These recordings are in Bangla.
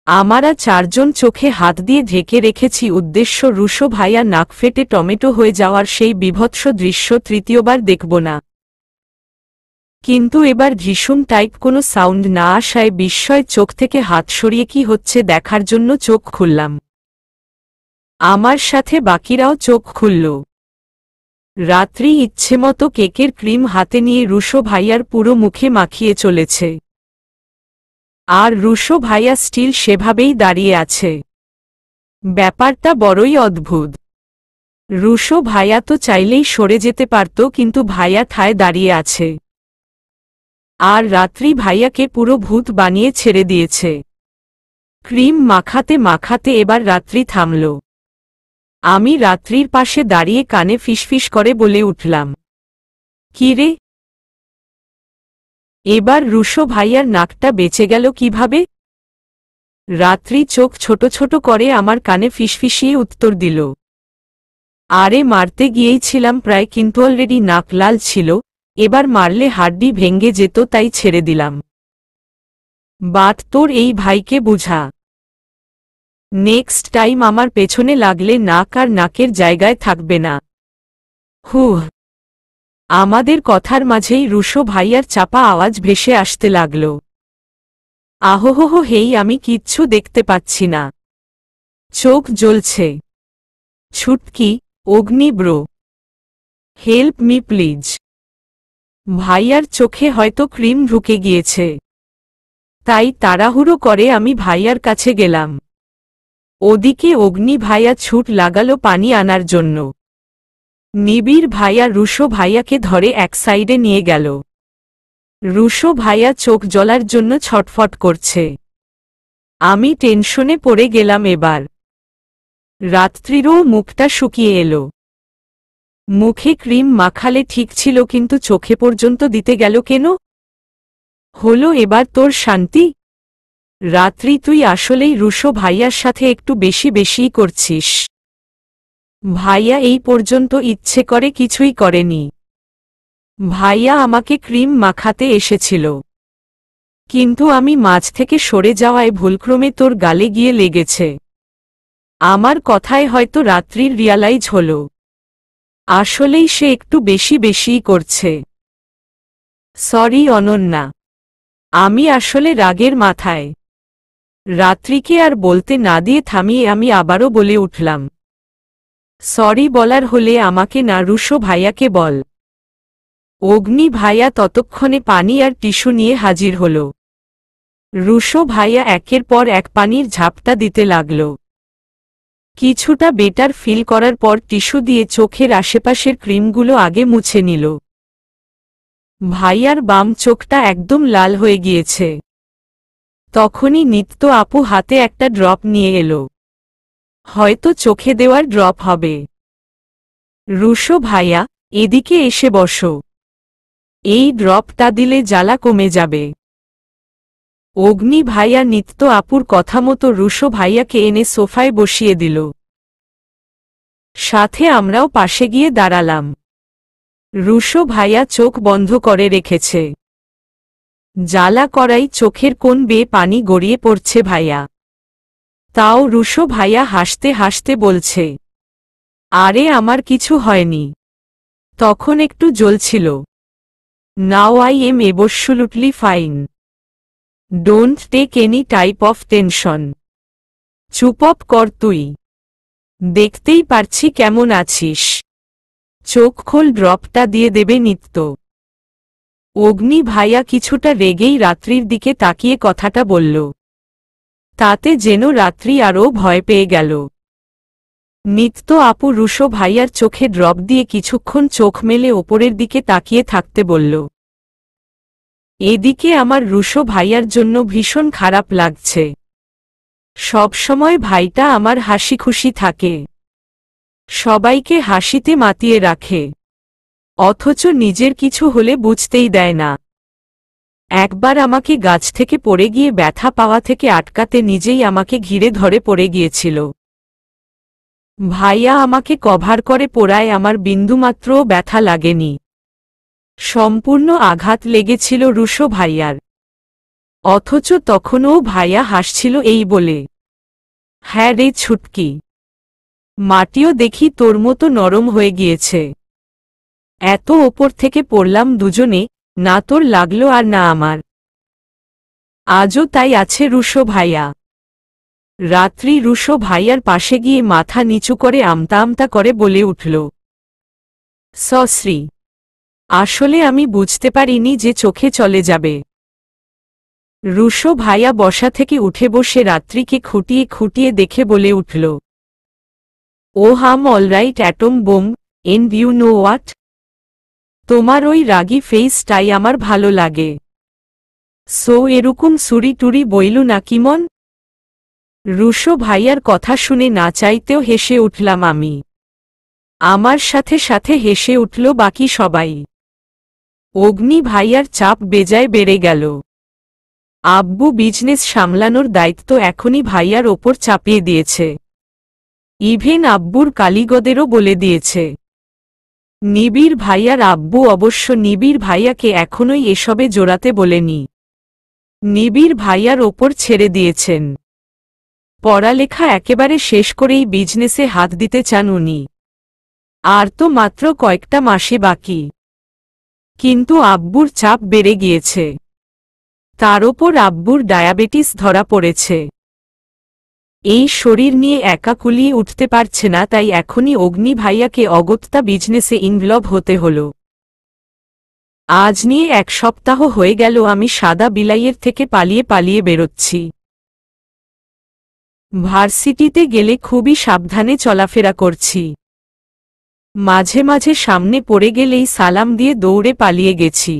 আমরা চারজন চোখে হাত দিয়ে ঢেকে রেখেছি, উদ্দেশ্য রুশো ভাইয়া নাক ফেটে টমেটো হয়ে যাওয়ার সেই বীভৎস দৃশ্য তৃতীয়বার দেখব না। কিন্তু এবার ভীষণ টাইপ কোনো সাউন্ড না আসায় বিস্ময় চোখ থেকে হাত সরিয়ে কি হচ্ছে দেখার জন্য চোখ খুললাম। আমার সাথে বাকিরাও চোখ খুলল। রাত্রি ইচ্ছেমতো কেকের ক্রিম হাতে নিয়ে রুশো ভাইয়ার পুরো মুখে মাখিয়ে চলেছে, আর রুশো ভাইয়া স্টিল সেভাবেই দাঁড়িয়ে আছে। ব্যাপারটা বড়ই অদ্ভুত। রুশো ভাইয়া তো চাইলেই সরে যেতে পারত, কিন্তু ভাইয়া ঠায় দাঁড়িয়ে আছে, আর রাত্রি ভাইয়াকে পুরো ভূত বানিয়ে ছেড়ে দিয়েছে। ক্রিম মাখাতে মাখাতে এবার রাত্রি থামল। আমি রাত্রির পাশে দাঁড়িয়ে কানে ফিসফিস করে বলে উঠলাম, কি রে? এবার রুশো ভাইয়ার নাকটা বেঁচে গেল কিভাবে? রাত্রি চোখ ছোট ছোট করে আমার কানে ফিসফিসিয়ে উত্তর দিল, আরে মারতে গিয়েই ছিলাম প্রায়, কিন্তু অলরেডি নাক লাল ছিল, এবার মারলে হাড্ডি ভেঙে যেত, তাই ছেড়ে দিলাম। বাট তোর এই ভাইকে বুঝা, নেক্সট টাইম আমার পেছনে লাগলে নাক আর নাকের জায়গায় থাকবে না। হুহ। আমাদের কথার মাঝেই রুশো ভাইয়ার চাপা আওয়াজ ভেসে আসতে লাগল, আহোহো হেই, আমি কিচ্ছু দেখতে পাচ্ছি না, চোখ জ্বলছে। ছুটকি, অগ্নি ব্রো, হেল্প মি প্লিজ। ভাইয়ার চোখে হয়তো ক্রিম ঢুকে গিয়েছে, তাই তাড়াহুড়ো করে আমি ভাইয়ার কাছে গেলাম। ওদিকে অগ্নি ভাইয়া ছুট লাগালো পানি আনার জন্য। নিবিড় ভাইয়া রুশো ভাইয়াকে ধরে এক সাইডে নিয়ে গেল। রুশো ভাইয়া চোখ জ্বলার জন্য ছটফট করছে। আমি টেনশনে পড়ে গেলাম এবার। রাত্রিরও মুখটা শুকিয়ে এলো। মুখে ক্রিম মাখালে ঠিক ছিল, কিন্তু চোখে পর্যন্ত দিতে গেল কেন? হলো এবার তোর শান্তি? রাত্রি, তুই আসলেই রুশো ভাইয়ার সাথে একটু বেশি বেশিই করছিস। ভাইয়া এই পর্যন্ত ইচ্ছে করে কিছুই করেনি। ভাইয়া আমাকে ক্রিম মাখাতে এসেছিল, কিন্তু আমি মাঝ থেকে সরে যাওয়ায় ভুলক্রমে তোর গালে গিয়ে লেগেছে। আমার কথায় হয়তো রাত্রির রিয়ালাইজ হল, আসলেই সে একটু বেশি বেশিই করছে। সরি অনন্যা, আমি আসলে রাগের মাথায়। রাত্রিকে আর বলতে না দিয়ে থামিয়ে আমি আবারও বলে উঠলাম, সরি বলার হলে আমাকে না, রুশো ভাইয়াকে বল। অগ্নি ভাইয়া ততক্ষণে পানি আর টিস্যু নিয়ে হাজির হল। রুশো ভাইয়া একের পর এক পানির ঝাপটা দিতে লাগল। কিছুটা বেটার ফিল করার পর টিস্যু দিয়ে চোখের আশেপাশের ক্রিমগুলো আগে মুছে নিল। ভাইয়ার বাম চোখটা একদম লাল হয়ে গিয়েছে। তখনই নিত্য আপু হাতে একটা ড্রপ নিয়ে এলো, হয়তো চোখে দেওয়ার ড্রপ হবে। রুশো ভাইয়া, এদিকে এসে বসো, এই ড্রপটা দিলে জ্বালা কমে যাবে। অগ্নি ভাইয়া নিত্য আপুর কথা মতো রুশো ভাইয়াকে এনে সোফায় বসিয়ে দিল। সাথে আমরাও পাশে গিয়ে দাঁড়ালাম। রুশো ভাইয়া চোখ বন্ধ করে রেখেছে। জ্বালা করাই চোখের কোণ বেয়ে পানি গড়িয়ে পড়ছে ভাইয়া। তাও রুশো ভাইয়া হাসতে হাসতে বলছে, আরে আমার কিছু হয়নি, তখন একটু জ্বলছিল। Now I am absolutely fine. Don't take any type of tension. চুপ আপ কর তুই, দেখতেই পারছি কেমন আছিস। চোখ খোল, ড্রপটা দিয়ে দেবে নিত্য। অগ্নি ভাইয়া কিছুটা রেগেই রাত্রির দিকে তাকিয়ে কথাটা বলল, তাতে যেন রাত্রি আরও ভয় পেয়ে গেল। নিত্য আপু রুশো ভাইয়ার চোখে ড্রপ দিয়ে কিছুক্ষণ চোখ মেলে ওপরের দিকে তাকিয়ে থাকতে বলল। এদিকে আমার রুশো ভাইয়ার জন্য ভীষণ খারাপ লাগছে। সবসময় ভাইটা আমার হাসি খুশি থাকে, সবাইকে হাসিতে মাতিয়ে রাখে, অথচ নিজের কিছু হলে বুঝতেই দেয় না। একবার আমাকে গাছ থেকে পড়ে গিয়ে ব্যথা পাওয়া থেকে আটকাতে নিজেই আমাকে ঘিরে ধরে পড়ে গিয়েছিল। ভাইয়া আমাকে কভার করে পড়ায় আমার বিন্দুমাত্রও ব্যথা লাগেনি। সম্পূর্ণ আঘাত লেগেছিল রুশো ভাইয়ার। অথচ তখনও ভাইয়া হাসছিল এই বলে, হ্যাঁ রে ছুটকি, মাটিও দেখি তোর মতো নরম হয়ে গিয়েছে। এত ওপর থেকে পড়লাম দুজনে, না তোর লাগলো আর না আমার। আজও তাই আছে রুশো ভাইয়া। রাত্রি রুশো ভাইয়ার পাশে গিয়ে মাথা নিচু করে আমতা আমতা করে বলে উঠল, সশ্রী, আসলে আমি বুঝতে পারিনি যে চোখে চলে যাবে। রুশো ভাইয়া বসা থেকে উঠে বসে রাত্রিকে খুঁটিয়ে খুঁটিয়ে দেখে বলে উঠল, ও হাম alright atom bomb, and you know what? তোমার ওই রাগী ফেসটাই আমার ভালো লাগে। সো এরকম সুরি টুরি বইলু না কিমন? রুশো ভাইয়ার কথা শুনে না চাইতেও হেসে উঠলাম আমি। আমার সাথে সাথে হেসে উঠল বাকি সবাই। অগ্নি ভাইয়ার চাপ বেজায় বেড়ে গেল। আব্বু বিজনেস সামলানোর দায়িত্ব এখনই ভাইয়ার ওপর চাপিয়ে দিয়েছে। ইভেন আব্বুর কালীগদেরও বলে দিয়েছে। নিবিড় ভাইয়ার আব্বু অবশ্য নিবিড় ভাইয়াকে এখনই এসবে জোড়াতে বলেনি। নিবিড় ভাইয়ার ওপর ছেড়ে দিয়েছেন। পড়ালেখা একেবারে শেষ করেই বিজনেসে হাত দিতে চান উনি। আর তো মাত্র কয়েকটা মাসে বাকি। কিন্তু আব্বুর চাপ বেড়ে গিয়েছে। তার ওপর আব্বুর ডায়াবেটিস ধরা পড়েছে। এই শরীর নিয়ে একা কুলিয়ে উঠতে পারছে না, তাই এখনই অগ্নি ভাইয়াকে অগত্যা বিজনেসে ইনভলভ হতে হল। আজ নিয়ে 1 সপ্তাহ হয়ে গেল আমি সাদা বিলাইয়ের থেকে পালিয়ে পালিয়ে বেরোচ্ছি। ভার্সিটিতে গেলে খুবই সাবধানে চলাফেরা করছি। মাঝে মাঝে সামনে পড়ে গেলেই সালাম দিয়ে দৌড়ে পালিয়ে গেছি।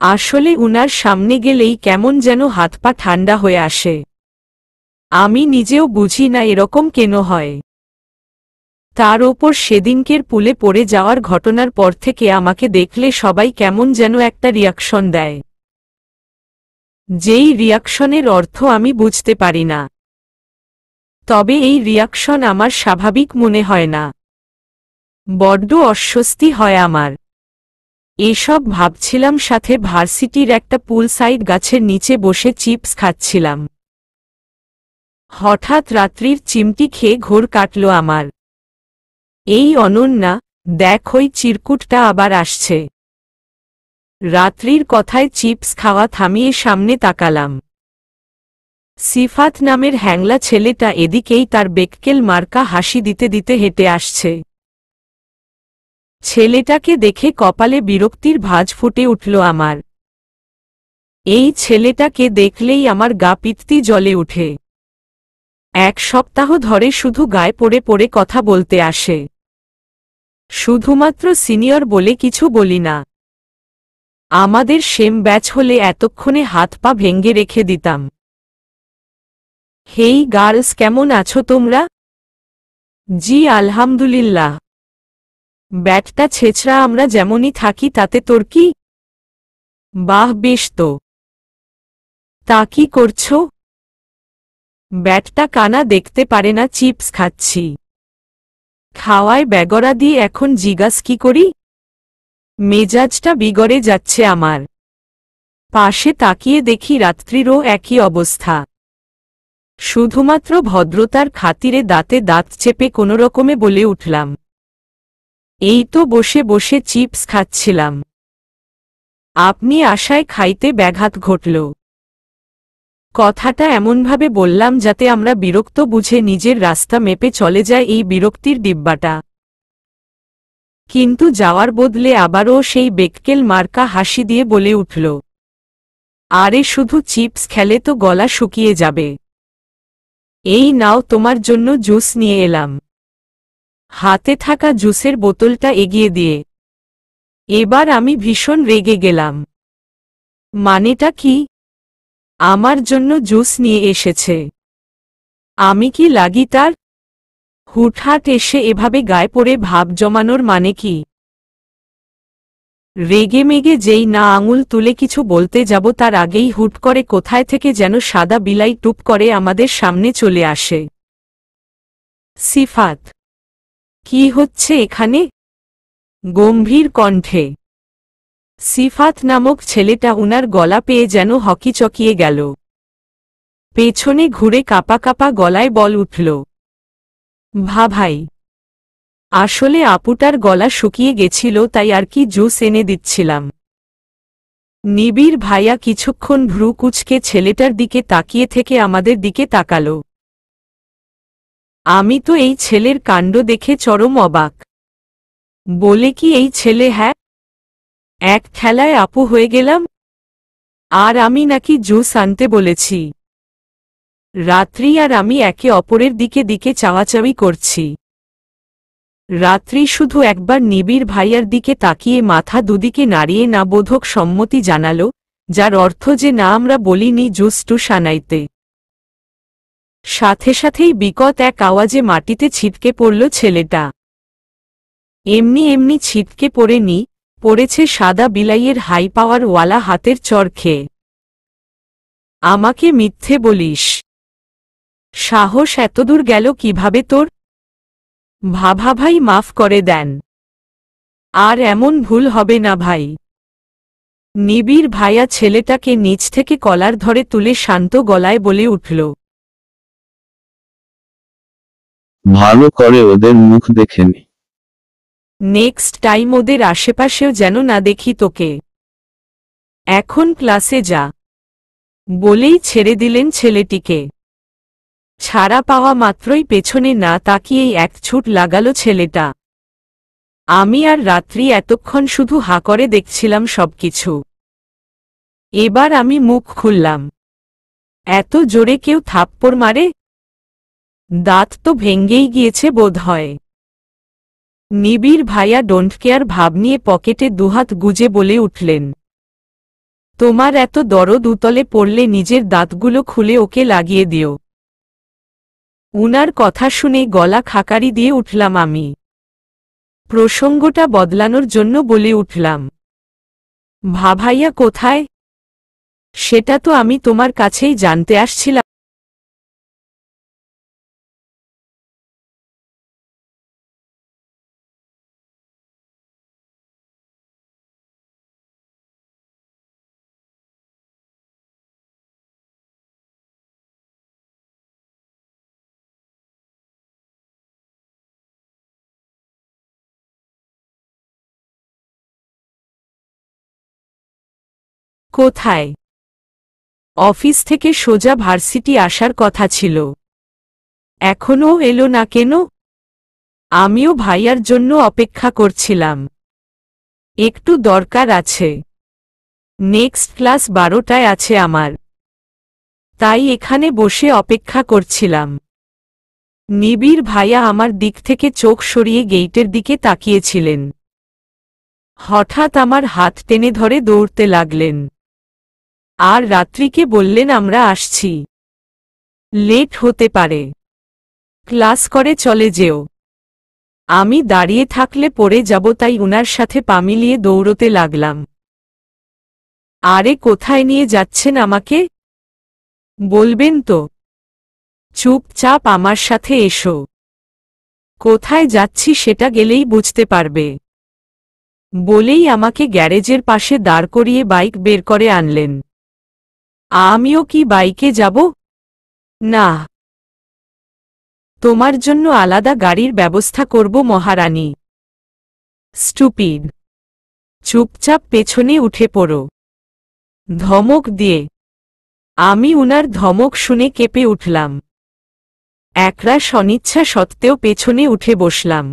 আসলে উনার সামনে গেলেই কেমন যেন হাত পা ঠান্ডা হয়ে আসে। আমি নিজেও বুঝি না এরকম কেন হয়। তার ওপর সেদিনকের পুলে পড়ে যাওয়ার ঘটনার পর থেকে আমাকে দেখলে সবাই কেমন যেন একটা রিয়াকশন দেয়। যেই রিয়াকশনের অর্থ আমি বুঝতে পারি না। তবে এই রিয়াকশন আমার স্বাভাবিক মনে হয় না। বড্ড অস্বস্তি হয় আমার। এসব ভাবছিলাম, সাথে ভার্সিটির একটা পুল সাইড গাছের নিচে বসে চিপস খাচ্ছিলাম। হঠাৎ রাত্রির চিমটি খেয়ে ঘোর কাটল আমার। এই অনন্যা, দেখ ওই চিরকুটটা আবার আসছে। রাত্রির কথায় চিপস খাওয়া থামিয়ে সামনে তাকালাম। সিফাত নামের হ্যাংলা ছেলেটা এদিকেই তার বেককেল মার্কা হাসি দিতে দিতে হেঁটে আসছে। ছেলেটাকে দেখে কপালে বিরক্তির ভাঁজ ফুটে উঠল আমার। এই ছেলেটাকে দেখলেই আমার গা পিত্তি জ্বলে উঠে। 1 সপ্তাহ ধরে শুধু গায়ে পড়ে পড়ে কথা বলতে আসে। শুধুমাত্র সিনিয়র বলে কিছু বলি না। আমাদের সেম ব্যাচ হলে এতক্ষণে হাত পা ভেঙ্গে রেখে দিতাম। হেই গার্লস, কেমন আছো তোমরা? জি আলহামদুলিল্লাহ। ব্যাটটা ছেঁচড়া, আমরা যেমনই থাকি তাতে তোর কি? বাহ, বেশ তো। তা কি করছো? ব্যাটটা কানা দেখতে পারে না চিপস খাচ্ছি। খাওয়ায় বেগরা দিয়ে এখন জিজ্ঞাস কি করি? মেজাজটা বিগড়ে যাচ্ছে আমার। পাশে তাকিয়ে দেখি রাত্রিরও একই অবস্থা। শুধুমাত্র ভদ্রতার খাতিরে দাঁতে দাঁত চেপে কোনোরকমে বলে উঠলাম, এই তো বসে বসে চিপস খাচ্ছিলাম। আপনি আশায় খাইতে ব্যাঘাত ঘটল। কথাটা এমনভাবে বললাম যাতে আমরা বিরক্ত বুঝে নিজের রাস্তা মেপে চলে যায় এই বিরক্তির ডিব্বাটা। কিন্তু যাওয়ার বদলে আবারও সেই বেককেল মার্কা হাসি দিয়ে বলে উঠল, আরে শুধু চিপস খেলে তো গলা শুকিয়ে যাবে। এই নাও, তোমার জন্য জুস নিয়ে এলাম। হাতে থাকা জুসের বোতলটা এগিয়ে দিয়ে। এবার আমি ভীষণ রেগে গেলাম। মানেটা কি? আমার জন্য জুস নিয়ে এসেছে। আমি কি লাগি তার? হুটহাট এসে এভাবে গায়ে পড়ে ভাব জমানোর মানে কি? রেগে মেগে যেই না আঙুল তুলে কিছু বলতে যাব তার আগেই হুট করে কোথায় থেকে যেন সাদা বিলাই টুপ করে আমাদের সামনে চলে আসে। সিফাত, কি হচ্ছে এখানে? গম্ভীর কণ্ঠে। সিফাত নামক ছেলেটা উনার গলা পেয়ে যেন হকিচকিয়ে গেল। পেছনে ঘুরে কাঁপা কাঁপা গলায় বল উঠল, ভাই, আসলে আপুটার গলা শুকিয়ে গেছিল, তাই আর কি জুস এনে দিচ্ছিলাম। নিবিড় ভাইয়া কিছুক্ষণ ভ্রু কুঁচকে ছেলেটার দিকে তাকিয়ে থেকে আমাদের দিকে তাকাল। আমি তো এই ছেলের কাণ্ড দেখে চরম অবাক। বলে কি এই ছেলে, হ্যাঁ, এক খেলায় আপু হয়ে গেলাম? আর আমি নাকি জুস আনতে বলেছি। রাত্রি আর আমি একে অপরের দিকে দিকে চাওয়াচাওয়ি করছি। রাত্রি শুধু একবার নিবিড় ভাইয়ার দিকে তাকিয়ে মাথা দুদিকে নাড়িয়ে না বোধক সম্মতি জানাল, যার অর্থ যে না, আমরা বলিনি জুস টুস আনাইতে। সাথে সাথেই বিকট এক আওয়াজে মাটিতে ছিটকে পড়ল ছেলেটা। এমনি এমনি ছিটকে পড়েনি, পড়েছে সাদা বিলাইয়ের হাই পাওয়ার ওয়ালা হাতের চর খেয়ে। আমাকে মিথ্যে বলিস? সাহস এতদূর গেল কিভাবে তোর? ভাই মাফ করে দেন, আর এমন ভুল হবে না ভাই। নিবিড় ভাইয়া ছেলেটাকে নিচ থেকে কলার ধরে তুলে শান্ত গলায় বলে উঠল, ভালো করে ওদের মুখ দেখে নি। নেক্সট টাইম ওদের আশেপাশেও যেন না দেখি তোকে। এখন ক্লাসে যা। বলেই ছেড়ে দিলেন ছেলেটিকে। ছাড়া পাওয়া মাত্রই পেছনে না তাকিয়েই এক ছুট লাগাল ছেলেটা। আমি আর রাত্রি এতক্ষণ শুধু হা করে দেখছিলাম সবকিছু। এবার আমি মুখ খুললাম। এত জোরে কেউ থাপ্পড় মারে? দাঁত তো ভেঙ্গেই গিয়েছে বোধ হয়। নিবিড় ভাইয়া ডোন্ট কেয়ার ভাব নিয়ে পকেটে দুহাত গুজে বলে উঠলেন, তোমার এত দরদ উতলে পড়লে নিজের দাঁতগুলো খুলে ওকে লাগিয়ে দিও। উনার কথা শুনে গলা খাকারি দিয়ে উঠলাম আমি। প্রসঙ্গটা বদলানোর জন্য বলে উঠলাম, ভাইয়া কোথায়? সেটা তো আমি তোমার কাছেই জানতে আসছিলাম। কোথায়? অফিস থেকে সোজা ভার্সিটি আসার কথা ছিল। এখনও এলো না কেন? আমিও ভাইয়ার জন্য অপেক্ষা করছিলাম। একটু দরকার আছে। নেক্সট ক্লাস 12টায় আছে আমার, তাই এখানে বসে অপেক্ষা করছিলাম। নিবিড় ভাইয়া আমার দিক থেকে চোখ সরিয়ে গেইটের দিকে তাকিয়েছিলেন। হঠাৎ আমার হাত টেনে ধরে দৌড়তে লাগলেন। আর রাত্রিকে বললেন, আমরা আসছি, লেট হতে পারে, ক্লাস করে চলে যেও। আমি দাঁড়িয়ে থাকলে পড়ে যাব, তাই উনার সাথে পা মিলিয়ে দৌড়তে লাগলাম। আরে কোথায় নিয়ে যাচ্ছেন আমাকে? বলবেন তো? চুপচাপ আমার সাথে এসো। কোথায় যাচ্ছি সেটা গেলেই বুঝতে পারবে। বলেই আমাকে গ্যারেজের পাশে দাঁড় করিয়ে বাইক বের করে আনলেন। আমিও কি বাইকে যাব? না, তোমার জন্য আলাদা গাড়ির ব্যবস্থা করব মহারানী। স্টুপিড, চুপচাপ পেছনে উঠে পড়ো, ধমক দিয়ে। আমি উনার ধমক শুনে কেঁপে উঠলাম। একরাশ অনিচ্ছা সত্ত্বেও পেছনে উঠে বসলাম।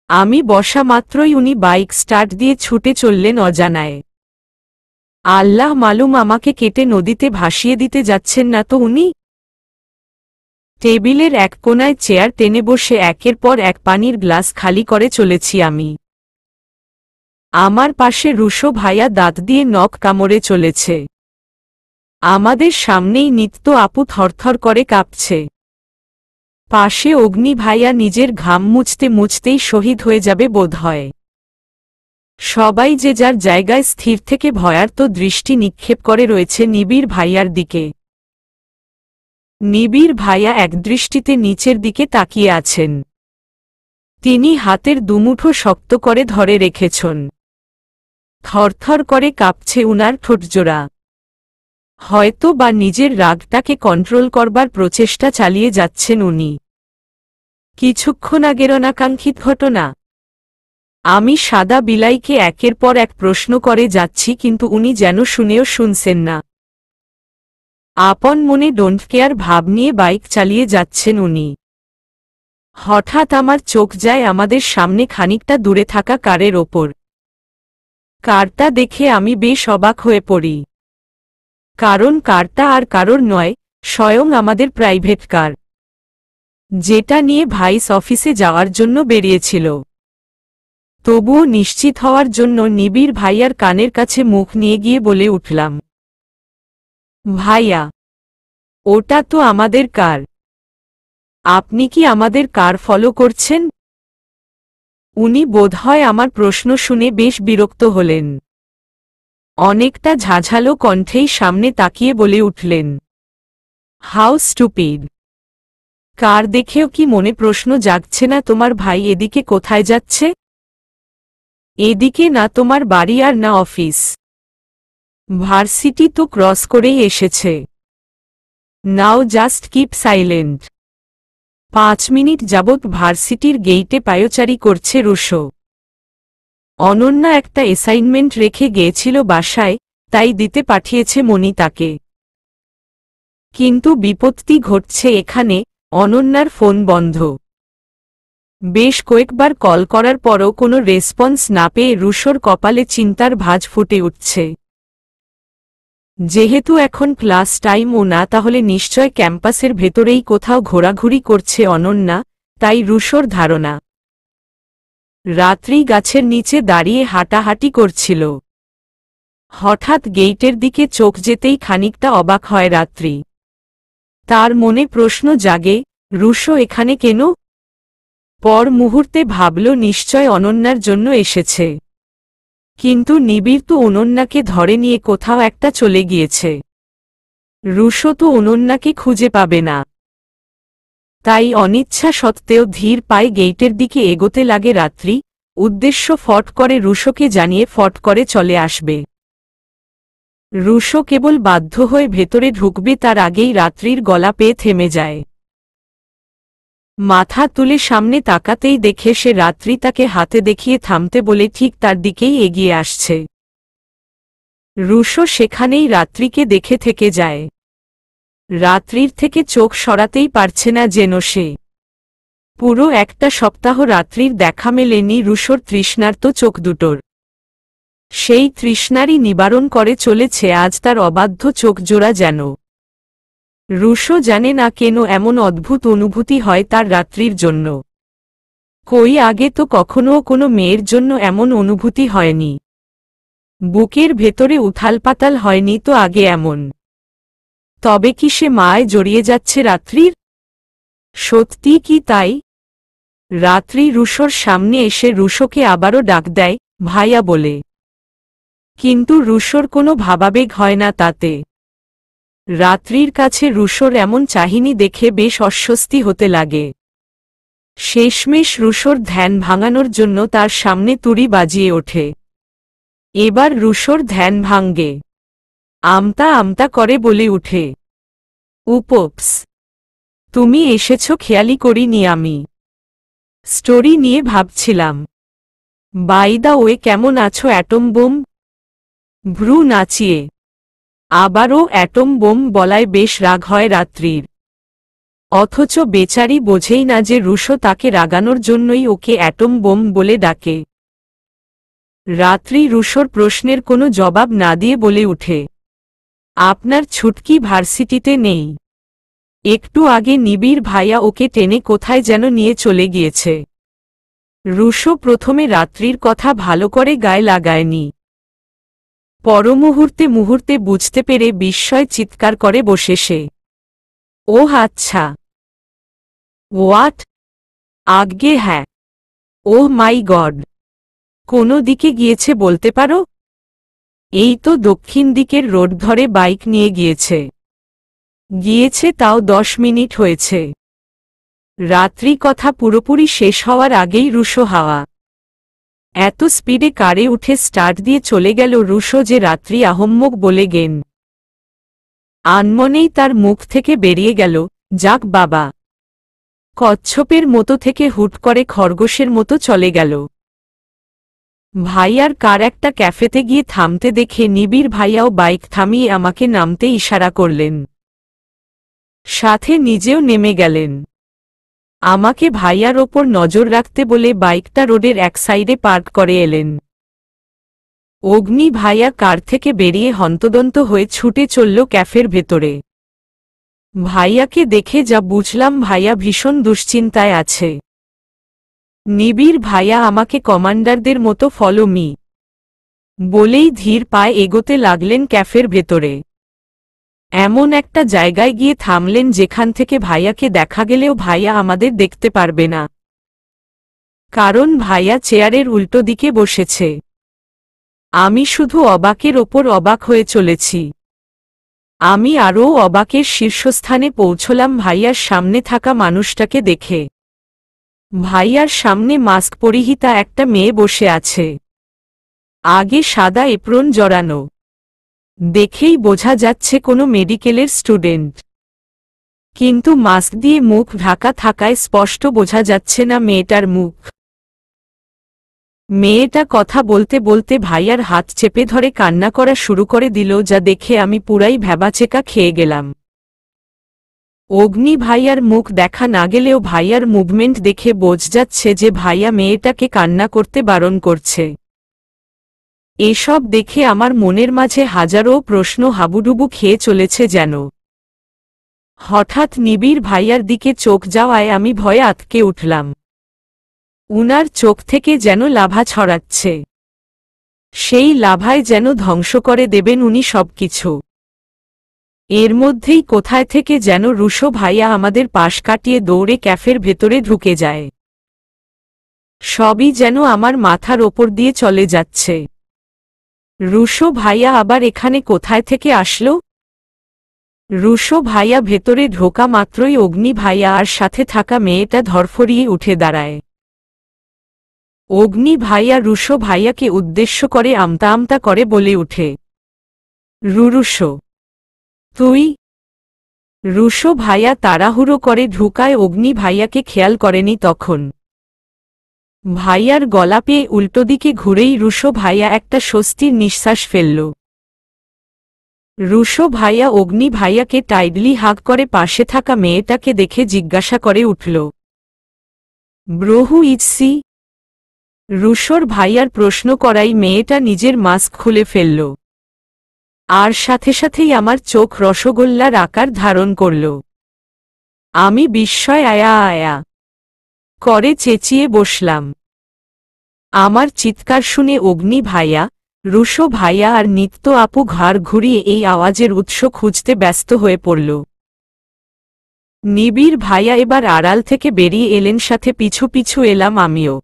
আমি বসা মাত্রই উনি বাইক স্টার্ট দিয়ে ছুটে চললেন অজানায়। আল্লাহ মালুম আমাকে কেটে নদীতে ভাসিয়ে দিতে যাচ্ছেন না তো উনি? টেবিলের এক কোনায় চেয়ার টেনে বসে একের পর এক পানির গ্লাস খালি করে চলেছি আমি। আমার পাশে রুশো ভাইয়া দাঁত দিয়ে নখ কামড়ে চলেছে। আমাদের সামনেই নিত্য আপু থরথর করে কাঁপছে। পাশে অগ্নি ভাইয়া নিজের ঘাম মুছতে মুছতেই শহীদ হয়ে যাবে বোধহয়। সবাই যে যার জায়গায় স্থির থেকে ভয়ার্ত দৃষ্টি নিক্ষেপ করে রয়েছে নিবিড় ভাইয়ার দিকে। নিবিড় ভাইয়া একদৃষ্টিতে নিচের দিকে তাকিয়ে আছেন। তিনি হাতের দুমুঠো শক্ত করে ধরে রেখেছেন। থরথর করে কাঁপছে উনার ঠোঁটজোড়া। হয়তো বা নিজের রাগটাকে কন্ট্রোল করবার প্রচেষ্টা চালিয়ে যাচ্ছেন উনি। কিছুক্ষণ আগের অনাকাঙ্ক্ষিত ঘটনা। আমি সাদা বিলাইকে একের পর এক প্রশ্ন করে যাচ্ছি, কিন্তু উনি যেন শুনেও শুনছেন না। আপন মনে ডোন্ট কেয়ার ভাব নিয়ে বাইক চালিয়ে যাচ্ছেন উনি। হঠাৎ আমার চোখ যায় আমাদের সামনে খানিকটা দূরে থাকা কারের ওপর। কারটা দেখে আমি বেশ অবাক হয়ে পড়ি। কারণ কারটা আর কারোর নয়, স্বয়ং আমাদের প্রাইভেট কার, যেটা নিয়ে ভাইস অফিসে যাওয়ার জন্য বেরিয়েছিল। তবুও নিশ্চিত হওয়ার জন্য নিবিড় ভাইয়ার কানের কাছে মুখ নিয়ে গিয়ে বলে উঠলাম, ভাইয়া, ওটা তো আমাদের কার। আপনি কি আমাদের কার ফলো করছেন? উনি বোধহয় আমার প্রশ্ন শুনে বেশ বিরক্ত হলেন। অনেকটা ঝাঝালো কণ্ঠেই সামনে তাকিয়ে বলে উঠলেন, হাউ স্টুপিড! কার দেখেও কি মনে প্রশ্ন জাগছে না তোমার ভাই এদিকে কোথায় যাচ্ছে? এদিকে না তোমার বাড়ি আর না অফিস। ভার্সিটি তো ক্রস করেই এসেছে। নাও জাস্ট কিপ সাইলেন্ট। 5 মিনিট যাবৎ ভার্সিটির গেইটে পায়চারি করছে রুশো। অনন্যা একটা অ্যাসাইনমেন্ট রেখে গিয়েছিল বাসায়, তাই দিতে পাঠিয়েছে মনি তাকে। কিন্তু বিপত্তি ঘটছে এখানে, অনন্যার ফোন বন্ধ। বেশ কয়েকবার কল করার পরও কোনো রেসপন্স না পেয়ে রুশোর কপালে চিন্তার ভাঁজ ফুটে উঠছে। যেহেতু এখন ক্লাস টাইম ও না, তাহলে নিশ্চয় ক্যাম্পাসের ভেতরেই কোথাও ঘোরাঘুরি করছে অনন্যা, তাই রুশোর ধারণা। রাত্রি গাছের নিচে দাঁড়িয়ে হাঁটাহাঁটি করছিল। হঠাৎ গেইটের দিকে চোখ যেতেই খানিকটা অবাক হয় রাত্রি। তার মনে প্রশ্ন জাগে, রুশো এখানে কেন? পর মুহূর্তে ভাবল নিশ্চয় অনন্যার জন্য এসেছে। কিন্তু নিবিড় তো অনন্যাকে ধরে নিয়ে কোথাও একটা চলে গিয়েছে। রুশো তো অনন্যাকে খুঁজে পাবে না। তাই অনিচ্ছা সত্ত্বেও ধীর পায়ে গেইটের দিকে এগোতে লাগে রাত্রি, উদ্দেশ্য ফট করে রুশোকে জানিয়ে ফট করে চলে আসবে। রুশো কেবল বাধ্য হয়ে ভেতরে ঢুকবে তার আগেই রাত্রির গলা পেয়ে থেমে যায়। মাথা তুলে সামনে তাকাতেই দেখে সে রাত্রি তাকে হাতে দেখিয়ে থামতে বলে ঠিক তার দিকেই এগিয়ে আসছে। রুশো সেখানেই রাত্রিকে দেখে থেকে যায়। রাত্রির থেকে চোখ সরাতেই পারছে না যেন সে। পুরো একটা সপ্তাহ রাত্রির দেখা মেলেনি রুশোর তৃষ্ণার্ত চোখ দুটোর। সেই তৃষ্ণারই নিবারণ করে চলেছে আজ তার অবাধ্য চোখ জোড়া যেন। রুশো জানে না কেন এমন অদ্ভুত অনুভূতি হয় তার রাত্রির জন্য। কই আগে তো কখনও কোনো মেয়ের জন্য এমন অনুভূতি হয়নি। বুকের ভেতরে উথালপাতাল হয়নি তো আগে এমন। তবে কি সে মায় জড়িয়ে যাচ্ছে রাত্রির? সত্যি কি তাই? রাত্রি রুশোর সামনে এসে রুশোকে আবারও ডাক দেয়, ভাইয়া বলে। কিন্তু রুশোর কোনো ভাবাবেগ হয় না তাতে। রাত্রির কাছে রুশোর এমন চাহিনি দেখে বেশ অস্বস্তি হতে লাগে। শেষমেশ রুশোর ধ্যান ভাঙানোর জন্য তার সামনে তুড়ি বাজিয়ে ওঠে। এবার রুশোর ধ্যান ভাঙ্গে। আমতা আমতা করে বলে উঠে, উপোপস, তুমি এসেছ খেয়ালি করিনি আমি। স্টোরি নিয়ে ভাবছিলাম। বাই দা ওয়ে কেমন আছো অ্যাটম বোম? ভ্রু নাচিয়ে। আবারও অ্যাটম বোম বলায় বেশ রাগ হয় রাত্রির। অথচ বেচারি বোঝেই না যে রুশো তাকে রাগানোর জন্যই ওকে অ্যাটম বোম বলে ডাকে। রাত্রি রুশোর প্রশ্নের কোনো জবাব না দিয়ে বলে উঠে, আপনার ছুটকি ভার্সিটিতে নেই। একটু আগে নিবিড় ভাইয়া ওকে টেনে কোথায় যেন নিয়ে চলে গিয়েছে। রুশো প্রথমে রাত্রির কথা ভালো করে গায়ে লাগায়নি। পরমুহূর্তে বুঝতে পেরে বিস্ময় চিৎকার করে বসে সে। ওহ আচ্ছা। হোয়াট? আজ্ঞে হ্যাঁ। ওহ মাই গড। কোনো দিকে গিয়েছে বলতে পারো? এই তো দক্ষিণ দিকের রোড ধরে বাইক নিয়ে গিয়েছে। গিয়েছে তাও 10 মিনিট হয়েছে। রাত্রি কথা পুরোপুরি শেষ হওয়ার আগেই রুশো হাওয়া এত স্পিডে কারে উঠে স্টার্ট দিয়ে চলে গেল রুশো যে রাত্রি আহম্মক বলে গেন। আনমনেই তার মুখ থেকে বেরিয়ে গেল, যাক বাবা। কচ্ছপের মতো থেকে হুট করে খরগোশের মতো চলে গেল। ভাইয়ার কার একটা ক্যাফেতে গিয়ে থামতে দেখে নিবিড় ভাইয়াও বাইক থামিয়ে আমাকে নামতে ইশারা করলেন। সাথে নিজেও নেমে গেলেন। আমাকে ভাইয়ার ওপর নজর রাখতে বলে বাইকটা রোডের এক সাইডে পার্ক করে এলেন। অগ্নি ভাইয়া কার থেকে বেরিয়ে হন্তদন্ত হয়ে ছুটে চলল ক্যাফের ভেতরে। ভাইয়াকে দেখে যা বুঝলাম ভাইয়া ভীষণ দুশ্চিন্তায় আছে। নিবিড় ভাইয়া আমাকে কমান্ডারদের মতো ফলো মি বলেই ধীর পায়ে এগোতে লাগলেন ক্যাফের ভেতরে। এমন একটা জায়গায় গিয়ে থামলেন যেখান থেকে ভাইয়াকে দেখা গেলেও ভাইয়া আমাদের দেখতে পারবে না, কারণ ভাইয়া চেয়ারের উল্টো দিকে বসেছে। আমি শুধু অবাকের ওপর অবাক হয়ে চলেছি। আমি আরও অবাকের শীর্ষস্থানে পৌঁছলাম ভাইয়ার সামনে থাকা মানুষটাকে দেখে। ভাইয়ার সামনে মাস্ক পরিহিতা একটা মেয়ে বসে আছে। আগে সাদা এপ্রন জড়ানো, দেখেই বোঝা যাচ্ছে কোনো মেডিকেলের স্টুডেন্ট, কিন্তু মাস্ক দিয়ে মুখ ঢাকা থাকায় স্পষ্ট বোঝা যাচ্ছে না মেয়েটার মুখ। মেয়েটা কথা বলতে বলতে ভাইয়ার হাত চেপে ধরে কান্না করা শুরু করে দিল, যা দেখে আমি পুরাই ভ্যাবাচেকা খেয়ে গেলাম। অগ্নি ভাইয়ার মুখ দেখা না গেলেও ভাইয়ার মুভমেন্ট দেখে বোঝা যাচ্ছে যে ভাইয়া মেয়েটাকে কান্না করতে বারণ করছে। এসব দেখে আমার মনের মাঝে হাজারো প্রশ্ন হাবুডুবু খেয়ে চলেছে যেন। হঠাৎ নিবিড় ভাইয়ার দিকে চোখ যাওয়ায় আমি ভয়ে আঁতকে উঠলাম। উনার চোখ থেকে যেন লাভা ছড়াচ্ছে, সেই লাভায় যেন ধ্বংস করে দেবেন উনি সবকিছু। এর মধ্যেই কোথায় থেকে যেন রুশো ভাইয়া আমাদের পাশ কাটিয়ে দৌড়ে ক্যাফের ভেতরে ঢুকে যায়। সবই যেন আমার মাথার ওপর দিয়ে চলে যাচ্ছে। রুশো ভাইয়া আবার এখানে কোথায় থেকে আসলো? রুশো ভাইয়া ভেতরে ঢোকা মাত্রই অগ্নি ভাইয়া আর সাথে থাকা মেয়েটা ধরফরিয়ে উঠে দাঁড়ায়। অগ্নি ভাইয়া রুশো ভাইয়াকে উদ্দেশ্য করে আমতা আমতা করে বলে উঠে, রুরুশো তুই? রুশো ভাইয়া তাড়াহুড়ো করে ঢুকায় অগ্নি ভাইয়াকে খেয়াল করেনি তখন। ভাইয়ার গলা পেয়ে উল্টো দিকে ঘুরেই রুশো ভাইয়া একটা স্বস্তির নিঃশ্বাস ফেলল। রুশো ভাইয়া অগ্নি ভাইয়াকে টাইডলি হাগ করে পাশে থাকা মেয়েটাকে দেখে জিজ্ঞাসা করে উঠল, ব্রোহু ইচ্ছি? রুশোর ভাইয়ার প্রশ্ন করাই মেয়েটা নিজের মাস্ক খুলে ফেলল, আর সাথে সাথেই আমার চোখ রসগোল্লার আকার ধারণ করল। আমি বিস্ময় আয়া আয়া করে চেঁচিয়ে বসলাম। আমার চিৎকার শুনে অগ্নি ভাইয়া, রুশো ভাইয়া আর নিত্য আপু ঘাড় ঘুরিয়ে এই আওয়াজের উৎস খুঁজতে ব্যস্ত হয়ে পড়ল। নিবিড় ভাইয়া এবার আড়াল থেকে বেরিয়ে এলেন, সাথে পিছু পিছু এলাম আমিও।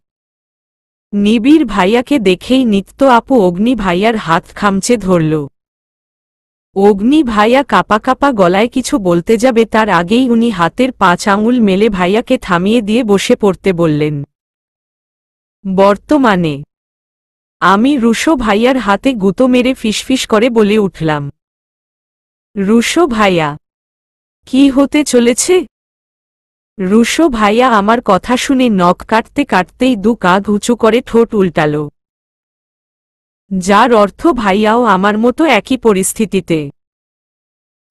নিবিড় ভাইয়াকে দেখেই নিত্য আপু অগ্নি ভাইয়ার হাত খামচে ধরল। অগ্নি ভাইয়া কাপা কাপা গলায় কিছু বলতে যাবে তার আগেই উনি হাতের 5 আঙুল মেলে ভাইয়াকে থামিয়ে দিয়ে বসে পড়তে বললেন। বর্তমানে আমি রুশো ভাইয়ার হাতে গুঁতো মেরে ফিসফিস করে বলে উঠলাম, রুশো ভাইয়া, কি হতে চলেছে? রুশো ভাইয়া আমার কথা শুনে নখ কাটতে কাটতেই 2 কাঁধ উঁচু করে ঠোঁট উল্টাল, যার অর্থ ভাইয়াও আমার মতো একই পরিস্থিতিতে।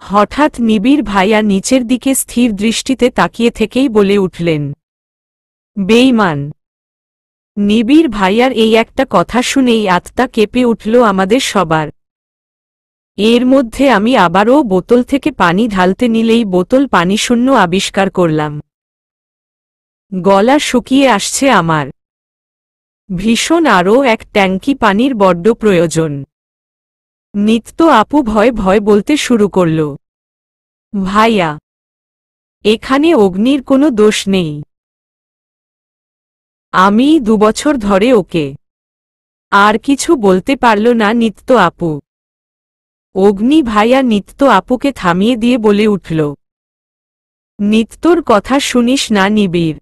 হঠাৎ নিবিড় ভাইয়া নিচের দিকে স্থির দৃষ্টিতে তাকিয়ে থেকেই বলে উঠলেন, বেঈমান। নিবিড় ভাইয়ার এই একটা কথা শুনেই আত্মা কেঁপে উঠল আমাদের সবার। এর মধ্যে আমি আবারও বোতল থেকে পানি ঢালতে নিলেই বোতল পানিশূন্য আবিষ্কার করলাম। গলা শুকিয়ে আসছে আমার। ভীষণ আরও এক ট্যাঙ্কি পানির বড্ড প্রয়োজন। নিত্য আপু ভয় ভয় বলতে শুরু করল, ভাইয়া, এখানে অগ্নির কোনো দোষ নেই। আমি 2 বছর ধরে ওকে। আর কিছু বলতে পারল না নিত্য আপু। অগ্নি ভাইয়া নিত্য আপুকে থামিয়ে দিয়ে বলে উঠল, নিত্যর কথা শুনিস না নিবিড়,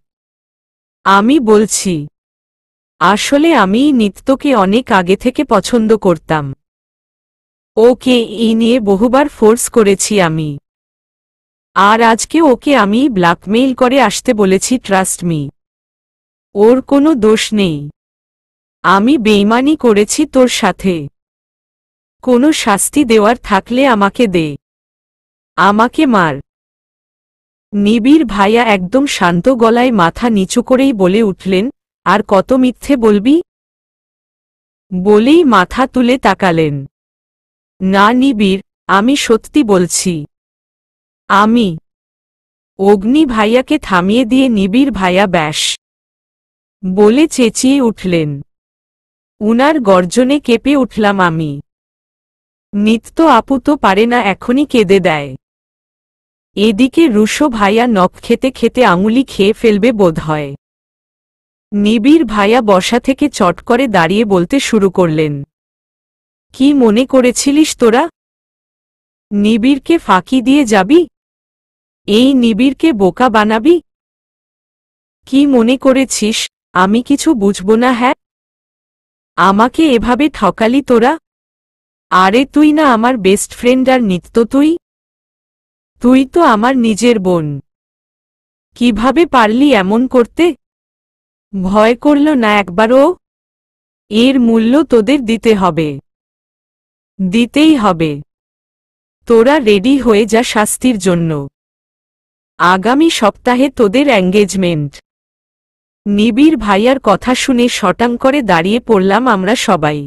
আমি বলছি। আসলে আমি নিত্যকে অনেক আগে থেকে পছন্দ করতাম। ওকে এই নিয়ে বহুবার ফোর্স করেছি আমি। আর আজকে ওকে আমি ব্ল্যাকমেইল করে আসতে বলেছি, ট্রাস্ট মি। ওর কোনো দোষ নেই। আমি বেইমানি করেছি তোর সাথে। কোনো শাস্তি দেওয়ার থাকলে আমাকে দে। আমাকে মার। নিবিড় ভাইয়া একদম শান্ত গলায় মাথা নিচু করেই বলে উঠলেন, আর কত মিথ্যে বলবি? বলেই মাথা তুলে তাকালেন। না নিবিড়, আমি সত্যি বলছি। আমি। অগ্নি ভাইয়াকে থামিয়ে দিয়ে নিবিড় ভাইয়া ব্যাস বলে চেঁচিয়ে উঠলেন। উনার গর্জনে কেঁপে উঠলাম আমি। নিত্য আপু তো পারে না, এখনই কেঁদে দেয়। এদিকে রুশো ভাইয়া নখ খেতে খেতে আঙুলি খেয়ে ফেলবে বোধহয়। নিবিড় ভাইয়া বসা থেকে চট করে দাঁড়িয়ে বলতে শুরু করলেন, কি মনে করেছিলিস তোরা? নিবিড়কে ফাঁকি দিয়ে যাবি? এই নিবিড়কে বোকা বানাবি? কি মনে করেছিস আমি কিছু বুঝব না? হ্যাঁ, আমাকে এভাবে ঠকালি তোরা? আরে তুই না আমার বেস্ট ফ্রেন্ড, আর নিত্য তুই তো আমার নিজের বোন। কিভাবে পারলি এমন করতে? ভয় করল না একবারও? এর মূল্য তোদের দিতে হবে। দিতেই হবে। তোরা রেডি হয়ে যা শাস্তির জন্য। আগামী সপ্তাহে তোদের এঙ্গেজমেন্ট। নিবিড় ভাইয়ার কথা শুনে শটাং করে দাঁড়িয়ে পড়লাম আমরা সবাই।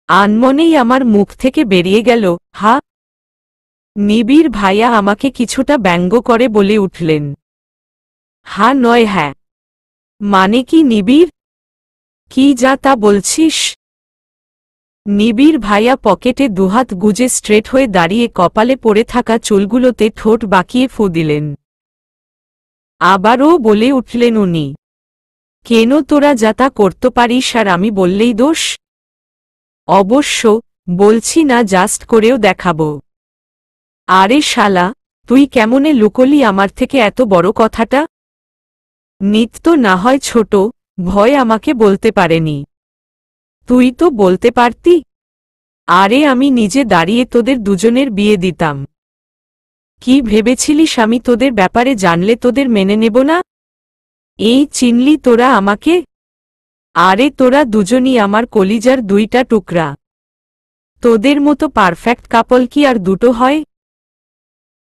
আনমনেই আমার মুখ থেকে বেরিয়ে গেল, হা। নিবিড় ভাইয়া আমাকে কিছুটা ব্যঙ্গ করে বলে উঠলেন, হা নয় হ্যাঁ। মানে কি নিবিড়? কি যা তা বলছিস? নিবিড় ভাইয়া পকেটে দুহাত গুজে স্ট্রেট হয়ে দাঁড়িয়ে কপালে পড়ে থাকা চুলগুলোতে ঠোঁট বাঁকিয়ে ফু দিলেন। আবারও বলে উঠলেন উনি, কেন তোরা যা তা করতে পারিস আর আমি বললেই দোষ? অবশ্য বলছি না, জাস্ট করেও দেখাবো। আরে শালা, তুই কেমনে লুকোলি আমার থেকে এত বড় কথাটা? নিত্য না হয় ছোট, ভয় আমাকে বলতে পারেনি। তুই তো বলতে পারতি। আরে আমি নিজে দাঁড়িয়ে তোদের দুজনের বিয়ে দিতাম। কি ভেবেছিলিস আমি তোদের ব্যাপারে জানলে তোদের মেনে নেব না? এই চিনলি তোরা আমাকে? আরে তোরা দুজনই আমার কলিজার দুইটা টুকরা। তোদের মতো পারফেক্ট কাপল কি আর দুটো হয়?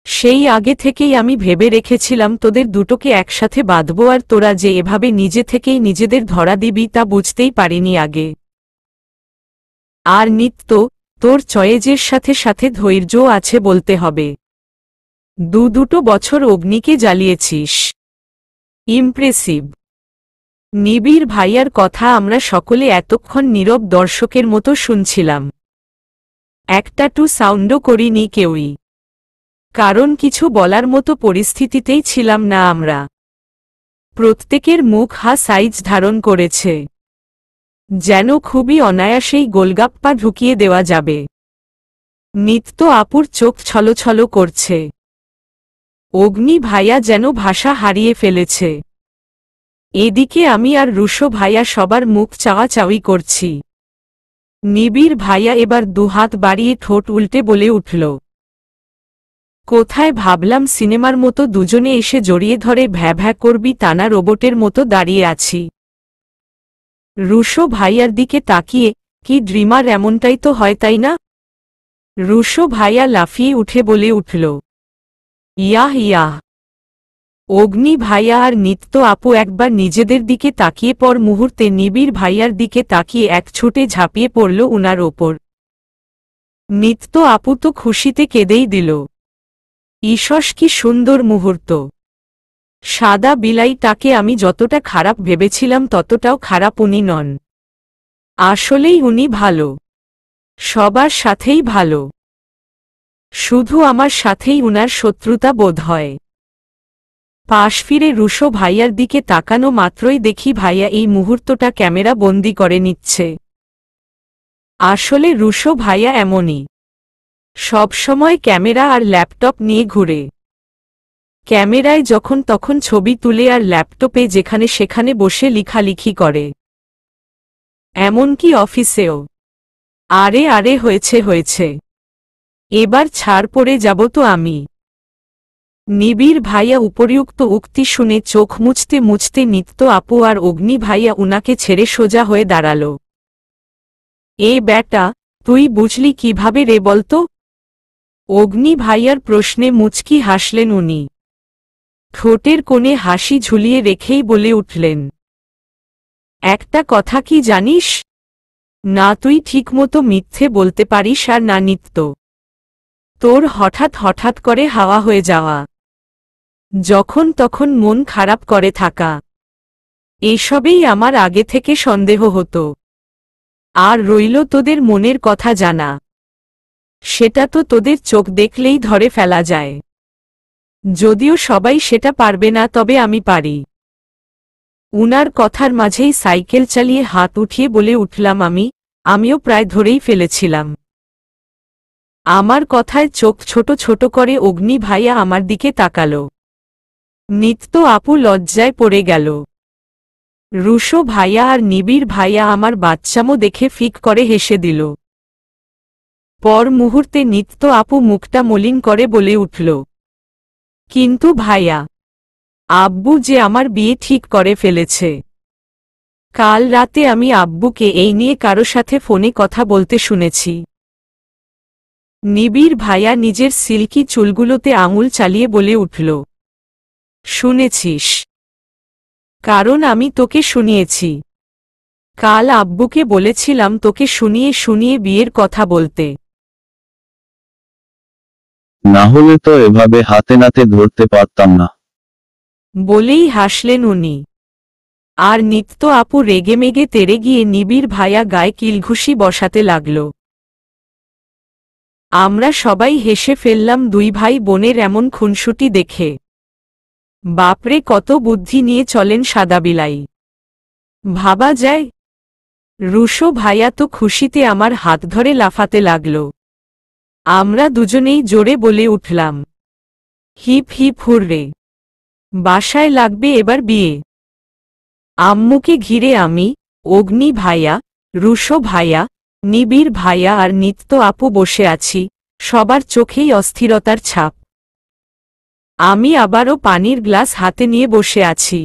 সেই আগে থেকেই আমি ভেবে রেখেছিলাম তোদের দুটোকে একসাথে বাঁধব, আর তোরা যে এভাবে নিজে থেকেই নিজেদের ধরা দিবি তা বুঝতেই পারিনি আগে। আর নিত্য, তোর চয়েজের সাথে সাথে ধৈর্যও আছে বলতে হবে। দুটো বছর অগ্নিকে জ্বালিয়েছিস। ইমপ্রেসিভ। নিবিড় ভাইয়ার কথা আমরা সকলে এতক্ষণ নীরব দর্শকের মতো শুনছিলাম। একটা টু সাউন্ডও করিনি কেউই। কারণ কিছু বলার মতো পরিস্থিতিতেই ছিলাম না আমরা। প্রত্যেকের মুখ হা সাইজ ধারণ করেছে, যেন খুবই অনায়াসেই গোলগাপ্পা ঢুকিয়ে দেওয়া যাবে। নিত্য আপুর চোখ ছলছল করছে। অগ্নি ভাইয়া যেন ভাষা হারিয়ে ফেলেছে। এদিকে আমি আর রুশো ভাইয়া সবার মুখ চাওয়াচাওয়ি করছি। নিবিড় ভাইয়া এবার দুহাত বাড়িয়ে ঠোঁট উল্টে বলে উঠল, কোথায় ভাবলাম সিনেমার মতো দুজনে এসে জড়িয়ে ধরে ভ্যা ভ্যা করবি, তা না রোবটের মতো দাঁড়িয়ে আছি। রুশো ভাইয়ার দিকে তাকিয়ে, কি ড্রিমার, এমনটাই তো হয় তাই না? রুশো ভাইয়া লাফিয়ে উঠে বলে উঠল, ইয়াহ ইয়াহ। অগ্নি ভাইয়া আর নিত্য আপু একবার নিজেদের দিকে তাকিয়ে পর মুহূর্তে নিবিড় ভাইয়ার দিকে তাকিয়ে এক ছুটে ঝাঁপিয়ে পড়ল উনার ওপর। নিত্য আপু তো খুশিতে কেঁদেই দিল। ঈষৎ কি সুন্দর মুহূর্ত। সাদা বিলাইটাকে আমি যতটা খারাপ ভেবেছিলাম ততটাও খারাপ উনি নন। আসলেই উনি ভালো। সবার সাথেই ভালো। শুধু আমার সাথেই উনার শত্রুতা বোধ হয়। পাশ ফিরে রুশো ভাইয়ার দিকে তাকানো মাত্রই দেখি ভাইয়া এই মুহূর্তটা ক্যামেরা বন্দি করে নিচ্ছে। আসলে রুশো ভাইয়া এমনই, সবসময় ক্যামেরা আর ল্যাপটপ নিয়ে ঘুরে। ক্যামেরায় যখন তখন ছবি তুলে আর ল্যাপটপে যেখানে সেখানে বসে লেখালেখি করে। এমনকি অফিসেও। আরে আরে, হয়েছে হয়েছে, এবার ছাড় পড়ে যাব তো আমি। নিবিড় ভাইয়া উপরিউক্ত উক্তি শুনে চোখ মুছতে মুছতে নিত্য আপু আর অগ্নি ভাইয়া উনাকে ছেড়ে সোজা হয়ে দাঁড়াল। এ ব্যাটা, তুই বুঝলি কিভাবে রে বলতো? অগ্নি ভাইয়ার প্রশ্নে মুচকি হাসলেন উনি। ঠোঁটের কোণে হাসি ঝুলিয়ে রেখেই বলে উঠলেন, একটা কথা কি জানিস? না তুই ঠিকমতো মিথ্যে বলতে পারিস আর না নিত্য। তোর হঠাৎ হঠাৎ করে হাওয়া হয়ে যাওয়া, যখন তখন মন খারাপ করে থাকা, এসবেই আমার আগে থেকে সন্দেহ হতো। আর রইল তোদের মনের কথা জানা, সেটা তো তোদের চোখ দেখলেই ধরে ফেলা যায়। যদিও সবাই সেটা পারবে না, তবে আমি পারি। উনার কথার মাঝেই সাইকেল চালিয়ে হাত উঠিয়ে বলে উঠলাম আমিও প্রায় ধরেই ফেলেছিলাম। আমার কথায় চোখ ছোট ছোট করে অগ্নি ভাইয়া আমার দিকে তাকালো। নিত্য আপু লজ্জায় পড়ে গেল। রুশো ভাইয়া আর নিবিড় ভাইয়া আমার বাচ্চামো দেখে ফিক করে হেসে দিল। পর মুহূর্তে নিত্য আপু মুখটা মলিন করে বলে উঠল, কিন্তু ভাইয়া, আব্বু যে আমার বিয়ে ঠিক করে ফেলেছে। কাল রাতে আমি আব্বুকে এই নিয়ে কারো সাথে ফোনে কথা বলতে শুনেছি। নিবিড় ভাইয়া নিজের সিল্কি চুলগুলোতে আঙুল চালিয়ে বলে উঠল, শুনেছিস? কারণ আমি তোকে শুনিয়েছি। কাল আব্বুকে বলেছিলাম তোকে শুনিয়ে শুনিয়ে বিয়ের কথা বলতে। না হলে তো এভাবে হাতে নাতে ধরতে পারতাম না। বলেই হাসলেন উনি। আর নিত্য আপু রেগেমেগে তেড়ে গিয়ে নিবিড় ভাইয়া গায়ে কিলঘুষি বসাতে লাগল। আমরা সবাই হেসে ফেললাম দুই ভাই বোনের এমন খুনসুটি দেখে। বাপরে, কত বুদ্ধি নিয়ে চলেন সাদাবিলাই, ভাবা যায়। রুশো ভাইয়া তো খুশিতে আমার হাত ধরে লাফাতে লাগল। আমরা দুজনেই জোরে বলে উঠলাম, হিপ হিপ হুররে, বাসায় লাগবে এবার বিয়ে। আম্মুকে ঘিরে আমি, অগ্নি ভাইয়া, রুশো ভাইয়া, নিবিড় ভাইয়া আর নিত্য আপু বসে আছি, সবার চোখেই অস্থিরতার ছাপ। আমি আবারও পানির গ্লাস হাতে নিয়ে বসে আছি।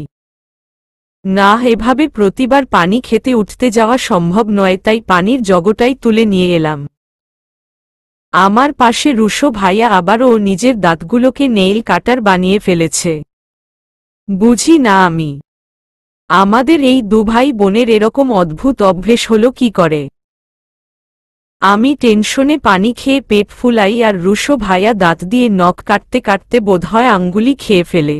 না, এভাবে প্রতিবার পানি খেতে উঠতে যাওয়া সম্ভব নয়, তাই পানির জগটাই তুলে নিয়ে এলাম। আমার পাশে রুশো ভাইয়া আবারও নিজের দাঁতগুলোকে নেইল কাটার বানিয়ে ফেলেছে। বুঝি না আমি, আমাদের এই দুভাই বোনের এরকম অদ্ভুত অভ্যেস হলো কি করে। আমি টেনশনে পানি খেয়ে পেট ফুলাই আর রুশো ভাইয়া দাঁত দিয়ে নখ কাটতে কাটতে বোধহয় আঙ্গুলি খেয়ে ফেলে।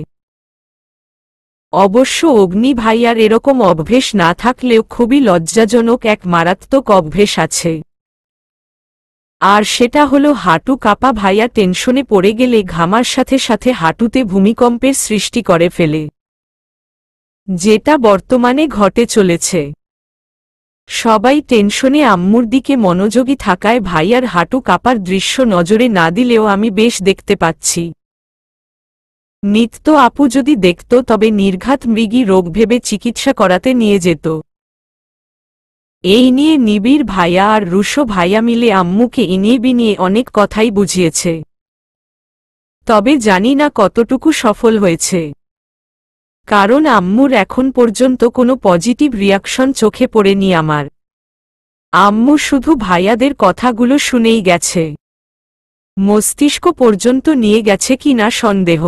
অবশ্য অগ্নি ভাইয়ার এরকম অভ্যেস না থাকলেও খুবই লজ্জাজনক এক মারাত্মক অভ্যেস আছে। আর সেটা হলো হাঁটু কাঁপা। ভাইয়া টেনশনে পড়ে গেলে ঘামার সাথে সাথে হাঁটুতে ভূমিকম্পের সৃষ্টি করে ফেলে, যেটা বর্তমানে ঘটে চলেছে। সবাই টেনশনে আম্মুর দিকে মনোযোগী থাকায় ভাইয়ার হাঁটু কাঁপার দৃশ্য নজরে না দিলেও আমি বেশ দেখতে পাচ্ছি। নিত্য আপু যদি দেখত তবে নির্ঘাত মৃগী রোগ ভেবে চিকিৎসা করাতে নিয়ে যেত। এই নিয়ে নিবিড় ভাইয়া আর রুশো ভাইয়া মিলে আম্মুকে ইনিয়ে বিনিয়ে অনেক কথাই বুঝিয়েছে, তবে জানি না কতটুকু সফল হয়েছে। কারণ আম্মুর এখন পর্যন্ত কোনো পজিটিভ রিয়াকশন চোখে পড়েনি আমার। আম্মু শুধু ভাইয়াদের কথাগুলো শুনেই গেছে, মস্তিষ্ক পর্যন্ত নিয়ে গেছে কিনা সন্দেহ।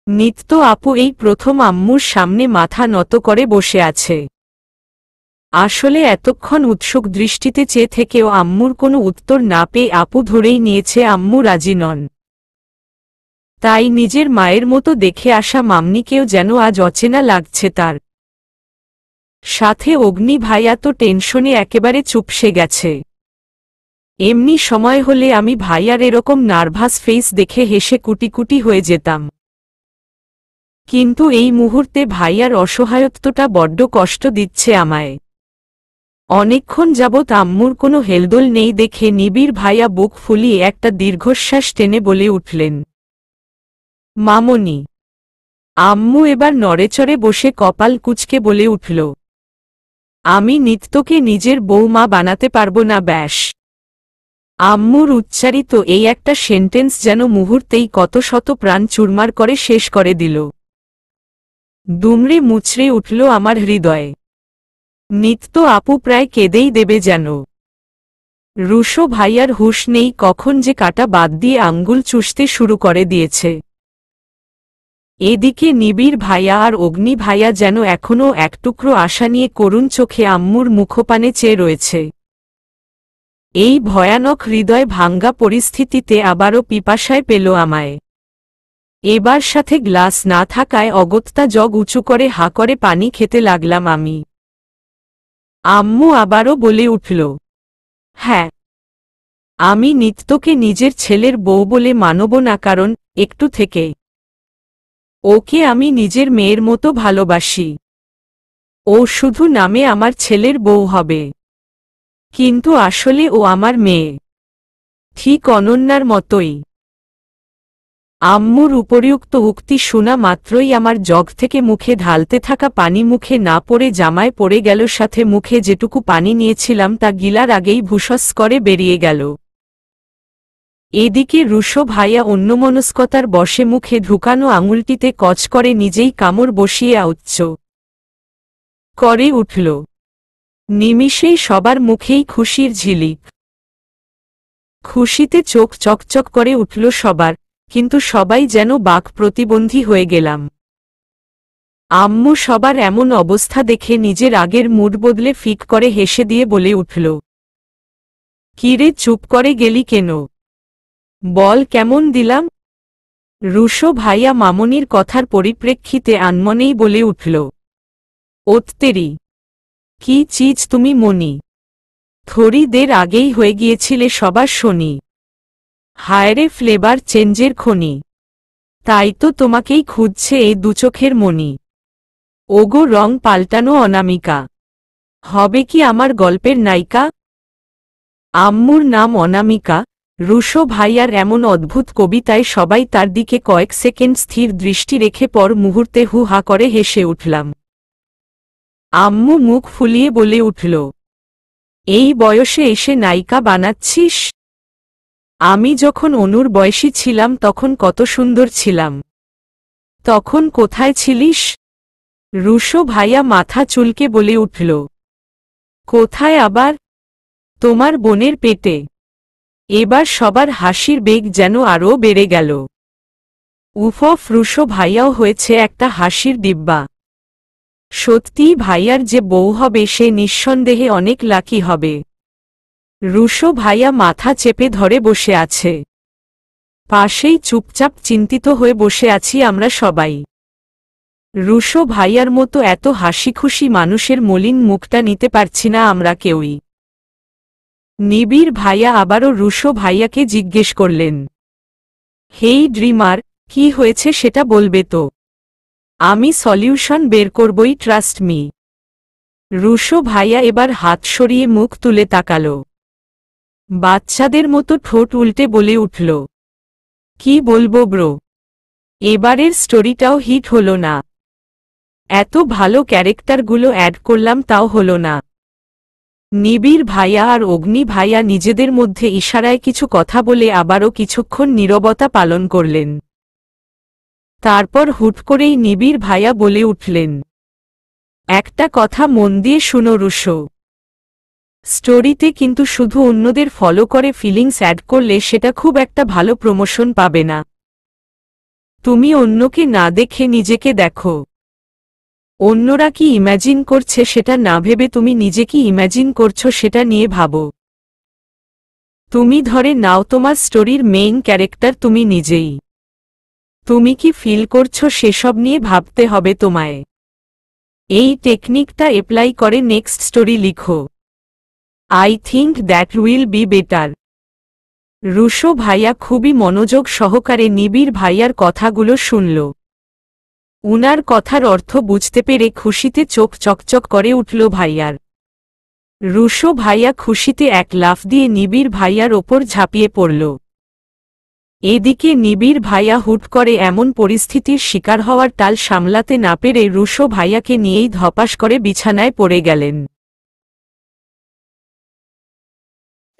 নিত্য আপু এই প্রথম আম্মুর সামনে মাথা নত করে বসে আছে। আসলে এতক্ষণ উৎসুক দৃষ্টিতে চেয়ে থেকেও আম্মুর কোনো উত্তর না পেয়ে আপু ধরেই নিয়েছে আম্মু রাজি নন। তাই নিজের মায়ের মতো দেখে আসা মামনিকেও যেন আজ অচেনা লাগছে তার। সাথে অগ্নি ভাইয়া তো টেনশনে একেবারে চুপসে গেছে। এমনি সময় হলে আমি ভাইয়ার এরকম নার্ভাস ফেস দেখে হেসে কুটিকুটি হয়ে যেতাম। কিন্তু এই মুহূর্তে ভাইয়ার অসহায়ত্বটা বড্ড কষ্ট দিচ্ছে আমায়। অনেকক্ষণ যাবৎ আম্মুর কোনো হেলদোল নেই দেখে নিবিড় ভাইয়া বুক ফুলিয়ে একটা দীর্ঘশ্বাস টেনে বলে উঠলেন, মামনি। আম্মু এবার নড়েচড়ে বসে কপাল কুঁচকে বলে উঠল, আমি নিত্যকে নিজের বৌমা বানাতে পারবো না ব্যাস। আম্মুর উচ্চারিত এই একটা সেন্টেন্স যেন মুহূর্তেই কত শত প্রাণ চুরমার করে শেষ করে দিল। দুমড়ে মুচড়ে উঠল আমার হৃদয়ে। নিত্য আপু প্রায় কেঁদেই দেবে যেন। রুশো ভাইয়ার হুঁশ নেই কখন যে কাটা বাদ দিয়ে আঙ্গুল চুষতে শুরু করে দিয়েছে। এদিকে নিবিড় ভাইয়া আর অগ্নি ভাইয়া যেন এখনও এক টুকরো আশা নিয়ে করুণ চোখে আম্মুর মুখপানে চেয়ে রয়েছে। এই ভয়ানক হৃদয় ভাঙ্গা পরিস্থিতিতে আবারও পিপাসায় পেল আমায়। এবার সাথে গ্লাস না থাকায় অগত্যা জগ উঁচু করে হা করে পানি খেতে লাগলাম আমি। আম্মু আবারও বলে উঠল, হ্যাঁ, আমি নিত্যকে নিজের ছেলের বউ বলে মানব না, কারণ একটু থেকে ওকে আমি নিজের মেয়ের মতো ভালোবাসি। ও শুধু নামে আমার ছেলের বউ হবে, কিন্তু আসলে ও আমার মেয়ে, ঠিক অনন্যার মতোই। আম্মুর উপরিউক্ত উক্তি শোনা মাত্রই আমার জগ থেকে মুখে ঢালতে থাকা পানি মুখে না পড়ে জামায় পড়ে গেল, সাথে মুখে যেটুকু পানি নিয়েছিলাম তা গিলার আগেই ভুসস করে বেরিয়ে গেল। এদিকে রুশো ভাইয়া অন্যমনস্কতার বশে মুখে ঢুকানো আঙুলটিতে কচ করে নিজেই কামড় বসিয়ে আউচ্চ করে উঠল। নিমিষেই সবার মুখেই খুশির ঝিলিক। খুশিতে চোখ চকচক করে উঠল সবার, কিন্তু সবাই যেন বাক প্রতিবন্ধী হয়ে গেলাম। আম্মু সবার এমন অবস্থা দেখে নিজের আগের মুড বদলে ফিক করে হেসে দিয়ে বলে উঠল, কিরে চুপ করে গেলি কেন? বল কেমন দিলাম? রুশো ভাইয়া মামনির কথার পরিপ্রেক্ষিতে আনমনেই বলে উঠল, ওত্তেরি, কি চিজ তুমি মনি, থরিদের আগেই হয়ে গিয়েছিলে সবার শনি। হায়রে ফ্লেভার চেঞ্জের খনি, তাই তো তোমাকেই খুঁজছে এই দুচোখের মনি। ওগো রং পাল্টানো অনামিকা, হবে কি আমার গল্পের নায়িকা? আম্মুর নাম অনামিকা। রুশো ভাইয়ার এমন অদ্ভুত কবিতায় সবাই তার দিকে কয়েক সেকেন্ড স্থির দৃষ্টি রেখে পর মুহূর্তে হু হা করে হেসে উঠলাম। আম্মু মুখ ফুলিয়ে বলে উঠল, এই বয়সে এসে নায়িকা বানাচ্ছিস? আমি যখন অনুর বয়সী ছিলাম তখন কত সুন্দর ছিলাম। তখন কোথায় ছিলিস? রুশো ভাইয়া মাথা চুলকে বলে উঠল, কোথায় আবার? তোমার বোনের পেটে। এবার সবার হাসির বেগ যেন আরও বেড়ে গেল। উফফ, রুশো ভাইয়াও হয়েছে একটা হাসির ডিব্বা। সত্যিই ভাইয়ার যে বউ হবে সে নিঃসন্দেহে অনেক লাকি হবে। রুশো ভাইয়া মাথা চেপে ধরে বসে আছে। পাশেই চুপচাপ চিন্তিত হয়ে বসে আছি আমরা সবাই। রুশো ভাইয়ার মতো এত হাসিখুশি মানুষের মলিন মুখটা নিতে পারছি না আমরা কেউই। নিবিড় ভাইয়া আবারও রুশো ভাইয়াকে জিজ্ঞেস করলেন, হেই ড্রিমার, কি হয়েছে সেটা বলবে তো? আমি সলিউশন বের করবই, ট্রাস্ট মি। রুশো ভাইয়া এবার হাত সরিয়ে মুখ তুলে তাকাল। বাচ্চাদের মতো ঠোঁট উল্টে বলে উঠল, কি বলবো ব্রো, এবারের স্টোরিটাও হিট হলো না। এত ভালো ক্যারেক্টারগুলো অ্যাড করলাম তাও হলো না। নিবিড় ভাইয়া আর অগ্নি ভাইয়া নিজেদের মধ্যে ইশারায় কিছু কথা বলে আবারও কিছুক্ষণ নীরবতা পালন করলেন। তারপর হুট করেই নিবিড় ভাইয়া বলে উঠলেন, একটা কথা মন দিয়ে শুনো রুশো, স্টোরিতে কিন্তু শুধু অন্যদের ফলো করে ফিলিংস অ্যাড করলে সেটা খুব একটা ভালো প্রমোশন পাবে না। তুমি অন্যকে না দেখে নিজেকে দেখো। অন্যরা কি ইম্যাজিন করছে সেটা না ভেবে তুমি নিজে কি ইম্যাজিন করছো সেটা নিয়ে ভাবো। তুমি ধরে নাও তোমার স্টোরির মেইন ক্যারেক্টার তুমি নিজেই। তুমি কি ফিল করছো সেসব নিয়ে ভাবতে হবে তোমায়। এই টেকনিকটা অ্যাপ্লাই করে নেক্সট স্টোরি লিখো। I think that will be better. Rusho ভাইয়া খুবই মনোযোগ সহকারে নিবিড় ভাইয়ার কথাগুলো শুনল। উনার কথার অর্থ বুঝতে পেরে খুশিতে চোখ চকচক করে উঠল ভাইয়ার। রুশো ভাইয়া খুশিতে এক লাফ দিয়ে নিবিড় ভাইয়ার ওপর ঝাঁপিয়ে পড়ল। এদিকে নিবিড় ভাইয়া হুট করে এমন পরিস্থিতির শিকার হওয়ার টাল সামলাতে না পেরে রুশো ভাইয়াকে নিয়েই ধপাস করে বিছানায় পড়ে গেলেন।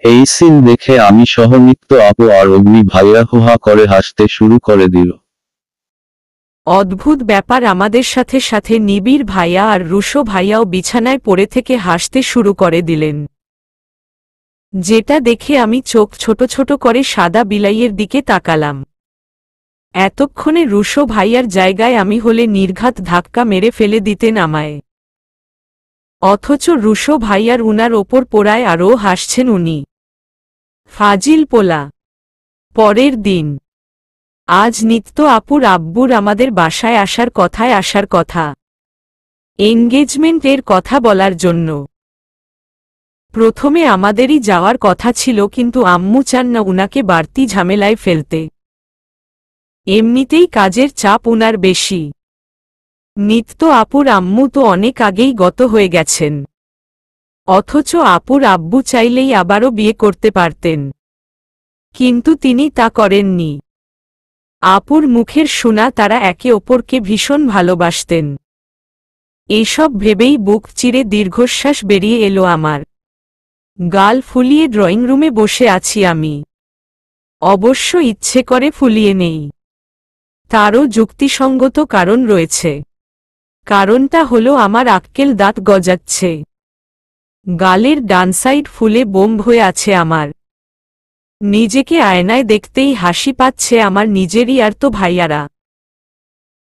এই সিন দেখে আমি সহ নিত্য আপু আর অগ্নি ভাইয়া হুহা করে হাসতে শুরু করে দিল। অদ্ভুত ব্যাপার, আমাদের সাথে সাথে নিবিড় ভাইয়া আর রুশো ভাইয়াও বিছানায় পড়ে থেকে হাসতে শুরু করে দিলেন, যেটা দেখে আমি চোখ ছোট ছোট করে সাদা বিলাইয়ের দিকে তাকালাম। এতক্ষণে রুশো ভাইয়ার জায়গায় আমি হলে নির্ঘাত ধাক্কা মেরে ফেলে দিতেন আমায়, অথচ রুশো ভাইয়ার উনার ওপর পোড়ায় আরও হাসছেন উনি। ফাজিল পোলা। পরের দিন। আজ নিত্য আপুর আব্বুর আমাদের বাসায় আসার কথা এনগেজমেন্টের কথা বলার জন্য। প্রথমে আমাদেরই যাওয়ার কথা ছিল, কিন্তু আম্মু চান না উনাকে বাড়তি ঝামেলায় ফেলতে। এমনিতেই কাজের চাপ উনার বেশি। নিত্য আপুর আম্মু তো অনেক আগেই গত হয়ে গেছেন, অথচ আপুর আব্বু চাইলেই আবারও বিয়ে করতে পারতেন, কিন্তু তিনি তা করেননি। আপুর মুখের শোনা তারা একে অপরকে ভীষণ ভালোবাসতেন। এসব ভেবেই বুক চিরে দীর্ঘশ্বাস বেরিয়ে এলো আমার। গাল ফুলিয়ে ড্রয়িং রুমে বসে আছি আমি। অবশ্য ইচ্ছে করে ফুলিয়ে নেই, তারও যুক্তিসঙ্গত কারণ রয়েছে। কারণটা হলো আমার আক্কেল দাঁত গজাচ্ছে। গালের ডান সাইড ফুলে বোম হয়ে আছে আমার। নিজেকে আয়নায় দেখতেই হাসি পাচ্ছে আমার নিজেরই। আর তো ভাইয়ারা,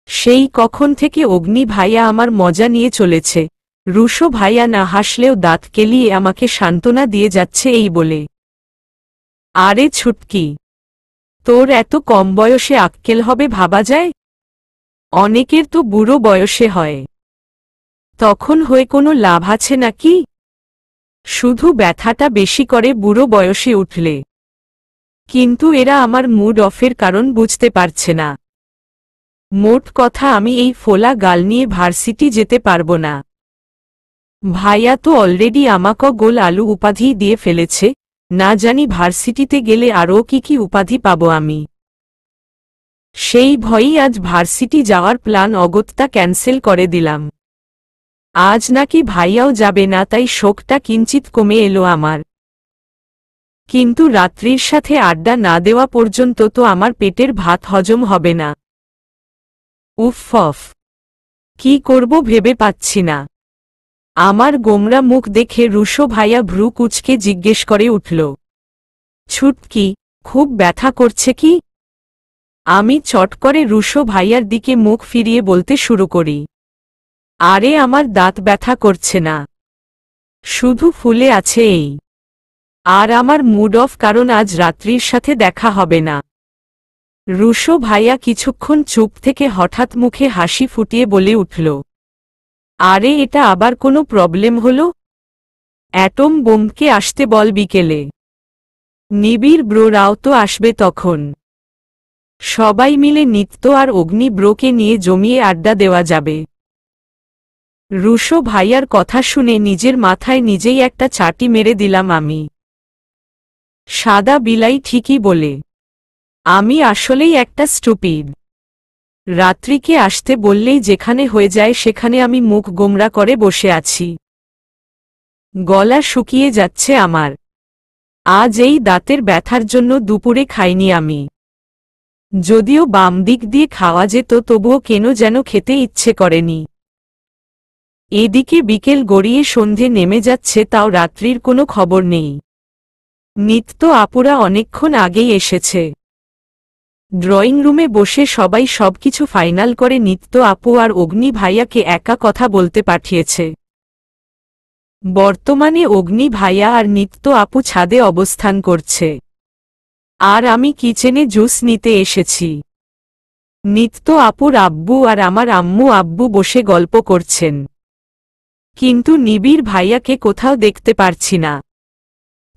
সেই কখন থেকে অগ্নি ভাইয়া আমার মজা নিয়ে চলেছে, রুশো ভাইয়া না হাসলেও দাঁত কেলিয়ে আমাকে সান্ত্বনা দিয়ে যাচ্ছে এই বলে, আরে ছুটকি, তোর এত কম বয়সে আক্কেল হবে ভাবা যায়? অনেকের তো বুড়ো বয়সে হয়। তখন হয়ে কোনো লাভ আছে নাকি? শুধু ব্যথাটা বেশি করে বুড়ো বয়সে উঠলে। কিন্তু এরা আমার মুড অফের কারণ বুঝতে পারছে না। মোট কথা, আমি এই ফোলা গাল নিয়ে ভার্সিটি যেতে পারবো না। ভাইয়া তো অলরেডি আমাকে গোল আলু উপাধি দিয়ে ফেলেছে, না জানি ভার্সিটিতে গেলে আরও কি কি উপাধি পাবো আমি। সেই ভয়েই আজ ভার্সিটি যাওয়ার প্ল্যান অগত্যা ক্যান্সেল করে দিলাম। আজ নাকি ভাইয়াও যাবে না, তাই শোকটা কিঞ্চিত কমে এলো আমার। কিন্তু রাত্রির সাথে আড্ডা না দেওয়া পর্যন্ত তো আমার পেটের ভাত হজম হবে না। উফ, কি করব ভেবে পাচ্ছি না। আমার গোমরা মুখ দেখে রুশো ভাইয়া ভ্রু কুঁচকে জিজ্ঞেস করে উঠল, ছুটকি, খুব ব্যথা করছে কি? আমি চট করে রুশো ভাইয়ার দিকে মুখ ফিরিয়ে বলতে শুরু করি, আরে আমার দাঁত ব্যথা করছে না, শুধু ফুলে আছে এই। আর আমার মুড অফ, কারণ আজ রাত্রির সাথে দেখা হবে না। রুশো ভাইয়া কিছুক্ষণ চুপ থেকে হঠাৎ মুখে হাসি ফুটিয়ে বলে উঠল, আরে এটা আবার কোনো প্রবলেম হলো? অ্যাটম বোমকে আসতে বল বিকেলে। নিবিড় ব্রোরাও তো আসবে তখন। সবাই মিলে নিত্য আর অগ্নি ব্রোকে নিয়ে জমিয়ে আড্ডা দেওয়া যাবে। রুশো ভাইয়ার কথা শুনে নিজের মাথায় নিজেই একটা চাটি মেরে দিলাম আমি। সাদা বিলাই ঠিকই বলে। আমি আসলেই একটা স্টুপিড। রাত্রিকে আসতে বললেই যেখানে হয়ে যায় সেখানে আমি মুখ গোমরা করে বসে আছি। গলা শুকিয়ে যাচ্ছে আমার। আজ এই দাঁতের ব্যথার জন্য দুপুরে খাইনি আমি। যদিও বাম দিক দিয়ে খাওয়া যেত, তবুও কেন যেন খেতে ইচ্ছে করেনি। এদিকে বিকেল গড়িয়ে সন্ধে নেমে যাচ্ছে, তাও রাত্রির কোনো খবর নেই। নিত্য আপুরা অনেকক্ষণ আগেই এসেছে। ড্রয়িং রুমে বসে সবাই সবকিছু ফাইনাল করে নিত্য আপু আর অগ্নি ভাইয়াকে একা কথা বলতে পাঠিয়েছে। বর্তমানে অগ্নি ভাইয়া আর নিত্য আপু ছাদে অবস্থান করছে, আর আমি কিচেনে জুস নিতে এসেছি। নিত্য আপুর আব্বু আর আমার আম্মু আব্বু বসে গল্প করছেন, কিন্তু নিবিড় ভাইয়াকে কোথাও দেখতে পারছি না।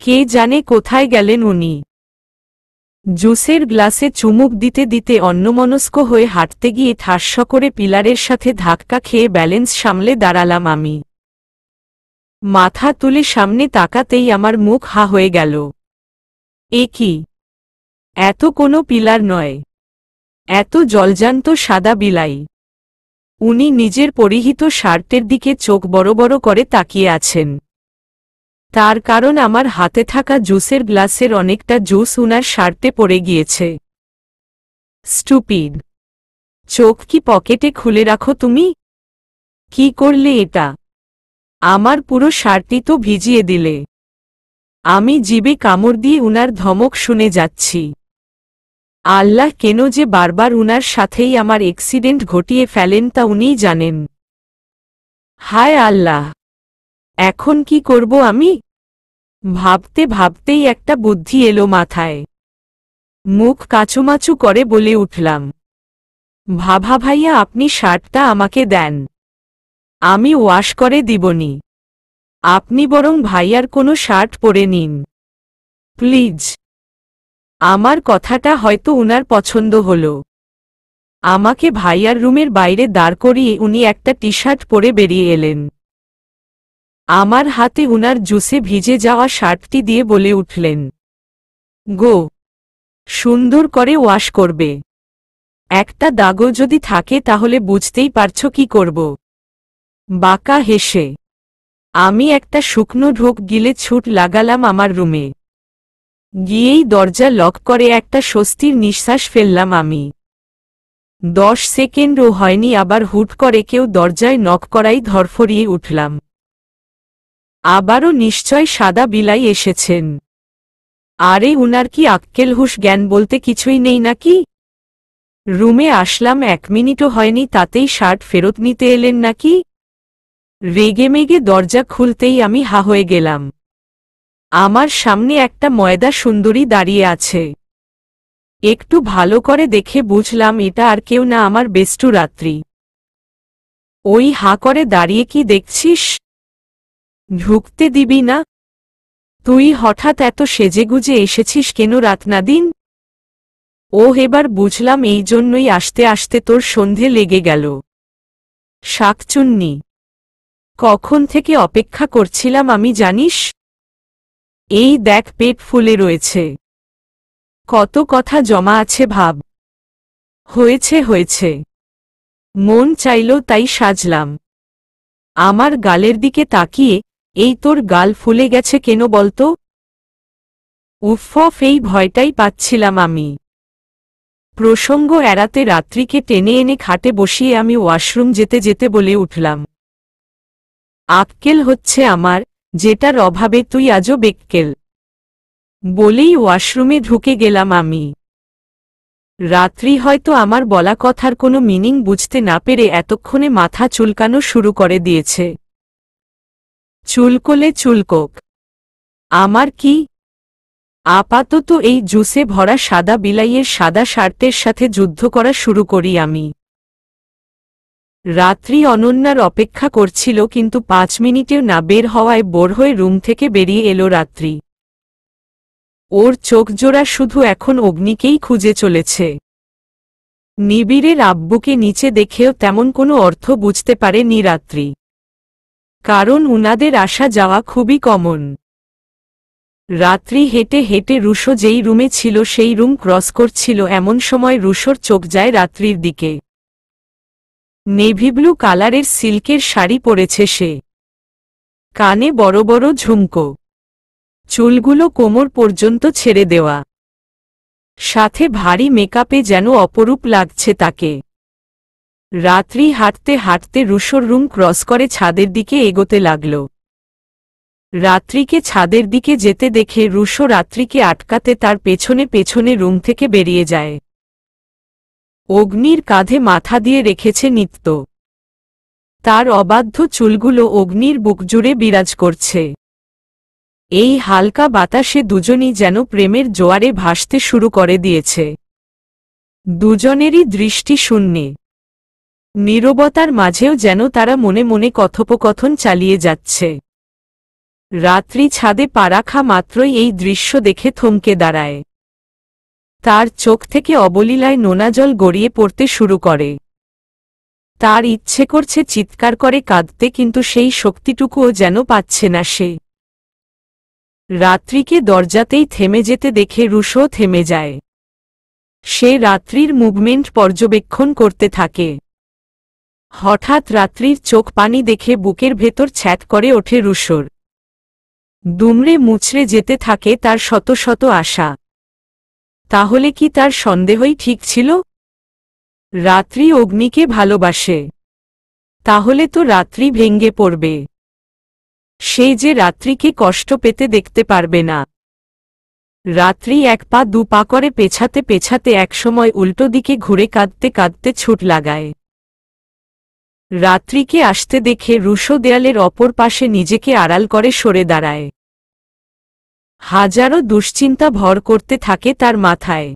কে জানে কোথায় গেলেন উনি। জুসের গ্লাসে চুমুক দিতে দিতে অন্যমনস্ক হয়ে হাঁটতে গিয়ে ঠাস্য করে পিলারের সাথে ধাক্কা খেয়ে ব্যালেন্স সামলে দাঁড়ালাম আমি। মাথা তুলে সামনে তাকাতেই আমার মুখ হা হয়ে গেল। এ কি? এত কোনো পিলার নয়, এত জলজান্ত সাদা বিলাই। উনি নিজের পরিহিত শার্টের দিকে চোখ বড় বড় করে তাকিয়ে আছেন। তার কারণ আমার হাতে থাকা জুসের গ্লাসের অনেকটা জুস উনার শার্টে পড়ে গিয়েছে। স্টুপিড! চোখ কি পকেটে খুলে রাখো তুমি? কি করলে এটা? আমার পুরো শার্টই তো ভিজিয়ে দিলে। আমি জিভে কামড় দিয়ে উনার ধমক শুনে যাচ্ছি। আল্লাহ কেন যে বারবার উনার সাথেই আমার অ্যাক্সিডেন্ট ঘটিয়ে ফেলেন তা উনিই জানেন। হায় আল্লাহ! এখন কি করব আমি? ভাবতে ভাবতেই একটা বুদ্ধি এলো মাথায়। মুখ কাচুমাচু করে বলে উঠলাম, ভাভা ভাইয়া, আপনি শার্টটা আমাকে দেন, আমি ওয়াশ করে দিবনি। আপনি বরং ভাইয়ার কোনো শার্ট পরে নিন, প্লিজ। আমার কথাটা হয়তো উনার পছন্দ হলো। আমাকে ভাইয়ার রুমের বাইরে দাঁড় করিয়ে উনি একটা টি শার্ট পরে বেরিয়ে এলেন। আমার হাতে উনার জুসে ভিজে যাওয়া শার্টটি দিয়ে বলে উঠলেন, গো, সুন্দর করে ওয়াশ করবে। একটা দাগও যদি থাকে তাহলে বুঝতেই পারছো কি করব। বাঁকা হেসে আমি একটা শুকনো ঢোক গিলে ছুট লাগালাম আমার রুমে। গিয়েই দরজা লক করে একটা স্বস্তির নিঃশ্বাস ফেললাম আমি। 10 সেকেন্ডও হয়নি, আবার হুট করে কেউ দরজায় নক করাই ধরফরিয়ে উঠলাম। আবারও নিশ্চয় সাদা বিলাই এসেছেন। আরে উনার কি আক্কেল হুঁশ জ্ঞান বলতে কিছুই নেই নাকি? রুমে আসলাম 1 মিনিটও হয়নি, তাতেই শার্ট ফেরত নিতে এলেন নাকি? রেগেমেগে দরজা খুলতেই আমি হা হয়ে গেলাম। আমার সামনে একটা ময়দা সুন্দরী দাঁড়িয়ে আছে। একটু ভালো করে দেখে বুঝলাম এটা আর কেউ না, আমার বেষ্টু রাত্রি। ওই হা করে দাঁড়িয়ে কি দেখছিস? ঢুকতে দিবি না? তুই হঠাৎ এত সেজেগুজে এসেছিস কেন রাত না দিন? এবার বুঝলাম এই জন্যই আসতে আসতে তোর সন্ধে লেগে গেল। শাকচুন্নি! কখন থেকে অপেক্ষা করছিলাম আমি জানিস? এই দেখ, পেট ফুলে রয়েছে। কত কথা জমা আছে ভাব। হয়েছে হয়েছে, মন চাইল তাই সাজলাম। আমার গালের দিকে তাকিয়ে, এই তোর গাল ফুলে গেছে কেন বলতো? উফ, এই ভয়টাই পাচ্ছিলাম আমি। প্রসঙ্গ এড়াতে রাত্রিকে টেনে এনে খাটে বসিয়ে আমি ওয়াশরুম যেতে যেতে বলে উঠলাম, আক্কেল হচ্ছে আমার, যেটার অভাবে তুই আজও বেক্কেল। বলেই ওয়াশরুমে ঢুকে গেলাম আমি। রাত্রি হয়তো আমার বলা কথার কোনো মিনিং বুঝতে না পেরে এতক্ষণে মাথা চুলকানো শুরু করে দিয়েছে। চুলকোলে চুলকোক, আমার কি? আপাতত এই জুসে ভরা সাদা বিলাইয়ের সাদা শার্টের সাথে যুদ্ধ করা শুরু করি আমি। রাত্রি অনন্যার অপেক্ষা করছিল, কিন্তু 5 মিনিটেও না বের হওয়ায় বোর হয়ে রুম থেকে বেরিয়ে এলো রাত্রি। ওর চোখজোড়া শুধু এখন অগ্নিকেই খুঁজে চলেছে। নিবিড়ের আব্বুকে নিচে দেখেও তেমন কোনো অর্থ বুঝতে পারেনি রাত্রি, কারণ উনাদের আসা যাওয়া খুবই কমন। রাত্রি হেঁটে হেঁটে রুশো যেই রুমে ছিল সেই রুম ক্রস করছিল, এমন সময় রুশোর চোখ যায় রাত্রির দিকে। নেভি ব্লু কালারের সিল্কের শাড়ি পরেছে সে, কানে বড় বড় ঝুমকো, চুলগুলো কোমর পর্যন্ত ছেড়ে দেওয়া, সাথে ভারী মেকআপে যেন অপরূপ লাগছে তাকে। রাত্রি হাঁটতে হাঁটতে রুশোর রুম ক্রস করে ছাদের দিকে এগোতে লাগল। রাত্রিকে ছাদের দিকে যেতে দেখে রুশো রাত্রিকে আটকাতে তার পেছনে পেছনে রুম থেকে বেরিয়ে যায়। অগ্নির কাঁধে মাথা দিয়ে রেখেছে নিত্য। তার অবাধ্য চুলগুলো অগ্নির বুক জুড়ে বিরাজ করছে। এই হালকা বাতাসে দুজনই যেন প্রেমের জোয়ারে ভাসতে শুরু করে দিয়েছে। দুজনেরই দৃষ্টি শূন্যে। নীরবতার মাঝেও যেন তারা মনে মনে কথোপকথন চালিয়ে যাচ্ছে। রাত্রি ছাদে পা রাখা মাত্রই এই দৃশ্য দেখে থমকে দাঁড়ায়। তার চোখ থেকে অবলীলায় নোনা জল গড়িয়ে পড়তে শুরু করে। তার ইচ্ছে করছে চিৎকার করে কাঁদতে, কিন্তু সেই শক্তিটুকুও যেন পাচ্ছে না সে। রাত্রিকে দরজাতেই থেমে যেতে দেখে রুশো থেমে যায়। সে রাত্রির মুভমেন্ট পর্যবেক্ষণ করতে থাকে। হঠাৎ রাত্রির চোখ পানি দেখে বুকের ভেতর ছ্যাঁত করে ওঠে রুশোর। দুমড়ে মুচড়ে যেতে থাকে তার শত শত আশা। তাহলে কি তার সন্দেহই ঠিক ছিল? রাত্রি অগ্নিকে ভালোবাসে। তাহলে তো রাত্রি ভেঙে পড়বে। সে যে রাত্রিকে কষ্ট পেতে দেখতে পারবে না। রাত্রি এক পা দু পা করে পেছাতে পেছাতে একসময় উল্টো দিকে ঘুরে কাঁদতে কাঁদতে ছুট লাগায়। রাত্রিকে আসতে দেখে রুশো দেয়ালের অপর পাশে নিজেকে আড়াল করে সরে দাঁড়ায়। হাজারো দুশ্চিন্তা ভর করতে থাকে তার মাথায়।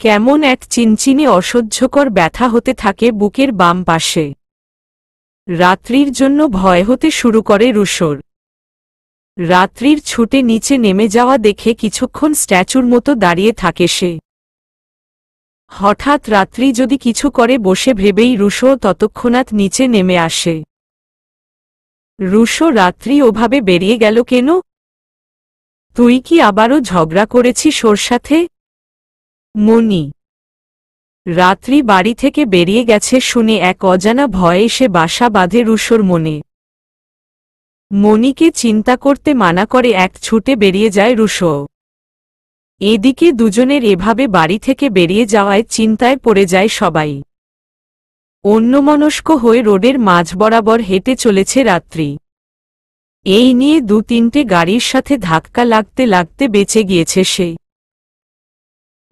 কেমন এক চিনচিনে অসহ্যকর ব্যথা হতে থাকে বুকের বাম পাশে। রাত্রির জন্য ভয় হতে শুরু করে রুশোর। রাত্রির ছুটে নিচে নেমে যাওয়া দেখে কিছুক্ষণ স্ট্যাচুর মতো দাঁড়িয়ে থাকে সে। হঠাৎ রাত্রি যদি কিছু করে বসে ভেবেই রুশো ততক্ষণাৎ নিচে নেমে আসে। রুশো, রাত্রি ওভাবে বেরিয়ে গেল কেন? তুই কি আবারও ঝগড়া করেছিস ওর সাথে? মনি। রাত্রি বাড়ি থেকে বেরিয়ে গেছে শুনে এক অজানা ভয় এসে বাসা বাঁধে রুশোর মনে। মনিকে চিন্তা করতে মানা করে এক ছুটে বেরিয়ে যায় রুশো। এদিকে দুজনের এভাবে বাড়ি থেকে বেরিয়ে যাওয়ায় চিন্তায় পড়ে যায় সবাই। অন্যমনস্ক হয়ে রোডের মাঝ বরাবর হেঁটে চলেছে রাত্রি। এই নিয়ে দু তিনটে গাড়ির সাথে ধাক্কা লাগতে লাগতে বেঁচে গিয়েছে সে।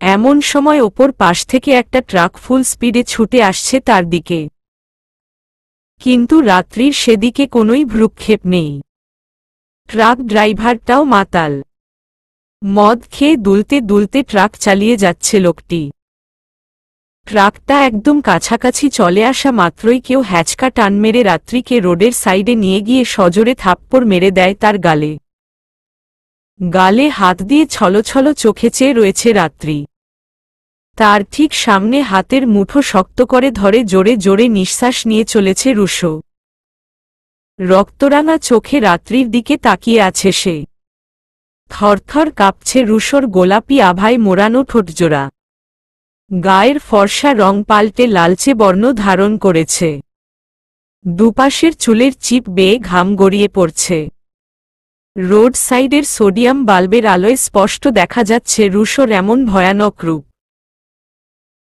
এমন সময় ওপর পাশ থেকে একটা ট্রাক ফুল স্পিডে ছুটে আসছে তার দিকে। কিন্তু রাত্রির সেদিকে কোনোই ভ্রুক্ষেপ নেই। ট্রাক ড্রাইভারটাও মাতাল। মদ খেয়ে দুলতে দুলতে ট্রাক চালিয়ে যাচ্ছে লোকটি। ট্রাকটা একদম কাছাকাছি চলে আসা মাত্রই কেউ হ্যাচকা টান মেরে রাত্রিকে রোডের সাইডে নিয়ে গিয়ে সজোরে থাপ্পড় মেরে দেয় তার গালে। গালে হাত দিয়ে ছলছল চোখে চেয়ে রয়েছে রাত্রি। তার ঠিক সামনে হাতের মুঠো শক্ত করে ধরে জোরে জোরে নিঃশ্বাস নিয়ে চলেছে রুশো। রক্তরাঙা চোখে রাত্রির দিকে তাকিয়ে আছে সে। থরথর কাঁপছে রুশোর গোলাপি আভায় মোড়ানো ঠোঁটজোড়া। গায়ের ফর্সা রং পাল্টে লালচে বর্ণ ধারণ করেছে। দুপাশের চুলের চিপ বেয়ে ঘাম গড়িয়ে পড়ছে। রোড সাইডের সোডিয়াম বাল্বের আলোয় স্পষ্ট দেখা যাচ্ছে রুশোর এমন ভয়ানক রূপ।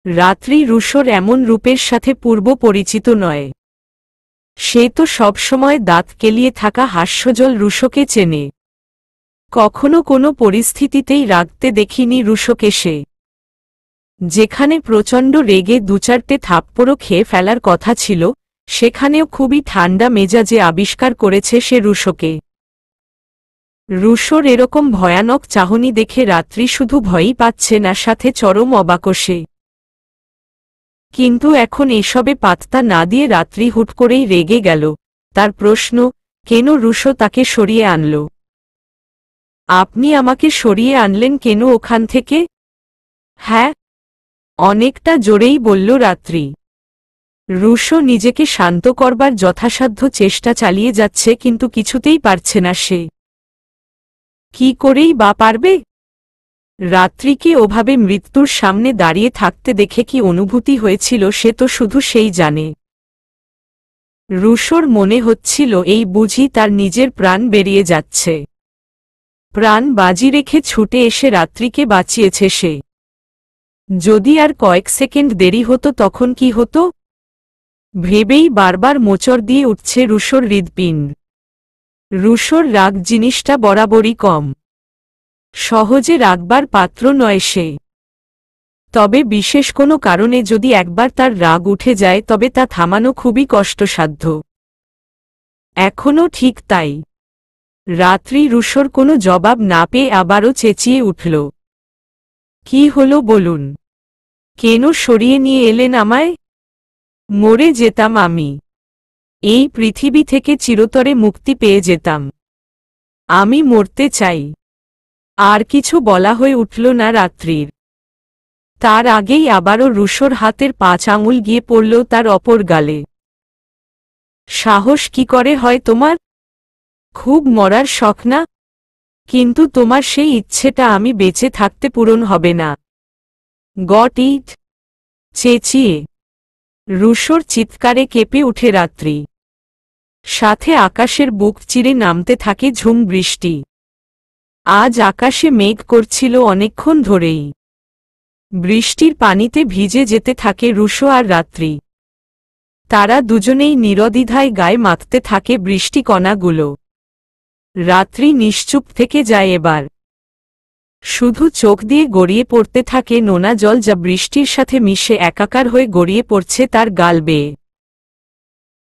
রাত্রি রুশোর এমন রূপের সাথে পূর্ব পরিচিত নয়। সে তো সবসময় দাঁত কেলিয়ে থাকা হাস্যজল রুশোকে চেনে। কখনো কোনো পরিস্থিতিতেই রাগতে দেখিনি রুশোকে সে। যেখানে প্রচণ্ড রেগে দু চারটে থাপ্পড়ও খেয়ে ফেলার কথা ছিল, সেখানেও খুবই ঠান্ডা মেজাজে আবিষ্কার করেছে সে রুশোকে। রুশোর এরকম ভয়ানক চাহনি দেখে রাত্রি শুধু ভয়ই পাচ্ছে না, সাথে চরম অবাকও সে। কিন্তু এখন এসবে পাত্তা না দিয়ে রাত্রি হুট করেই রেগে গেল। তার প্রশ্ন, কেন রুশো তাকে সরিয়ে আনল? আপনি আমাকে সরিয়ে আনলেন কেন ওখান থেকে? হ্যাঁ, অনেকটা জোরেই বলল রাত্রি। রুশো নিজেকে শান্ত করবার যথাসাধ্য চেষ্টা চালিয়ে যাচ্ছে, কিন্তু কিছুতেই পারছে না সে। কি করেই বা পারবে? রাত্রিকে ওভাবে মৃত্যুর সামনে দাঁড়িয়ে থাকতে দেখে কি অনুভূতি হয়েছিল সে তো শুধু সেই জানে। রুশোর মনে হচ্ছিল এই বুঝি তার নিজের প্রাণ বেরিয়ে যাচ্ছে। প্রাণ বাজি রেখে ছুটে এসে রাত্রিকে বাঁচিয়েছে সে। যদি আর কয়েক সেকেন্ড দেরি হতো তখন কি হতো ভেবেই বারবার মোচড় দিয়ে উঠছে রুশোর হৃৎপিণ্ড। রুশোর রাগ জিনিসটা বরাবরই কম। সহজে রাগবার পাত্র নয় সে। তবে বিশেষ কোনো কারণে যদি একবার তার রাগ উঠে যায় তবে তা থামানো খুবই কষ্টসাধ্য। এখনও ঠিক তাই। রাত্রি রুশোর কোনো জবাব না পেয়ে আবারও চেঁচিয়ে উঠল, কি হলো বলুন? কেন সরিয়ে নিয়ে এলেন আমায়? মরে যেতাম আমি। এই পৃথিবী থেকে চিরতরে মুক্তি পেয়ে যেতাম। আমি মরতে চাই। আর কিছু বলা হয়ে উঠল না রাত্রির। তার আগেই আবারও রুশোর হাতের 5 আঙুল গিয়ে পড়ল তার অপর গালে। সাহস কি করে হয় তোমার? খুব মরার শখ না? কিন্তু তোমার সেই ইচ্ছেটা আমি বেঁচে থাকতে পূরণ হবে না। Got it? চেঁচিয়ে রুশোর চিৎকারে কেঁপে উঠে রাত্রি। সাথে আকাশের বুক চিরে নামতে থাকে ঝুম বৃষ্টি। আজ আকাশে মেঘ করছিল অনেকক্ষণ ধরেই। বৃষ্টির পানিতে ভিজে যেতে থাকে রুশো আর রাত্রি। তারা দুজনেই নিরদ্বিধায় গায়ে মাখতে থাকে বৃষ্টি কণাগুলো। রাত্রি নিশ্চুপ থেকে যায় এবার। শুধু চোখ দিয়ে গড়িয়ে পড়তে থাকে নোনা জল, যা বৃষ্টির সাথে মিশে একাকার হয়ে গড়িয়ে পড়ছে তার গাল বেয়ে।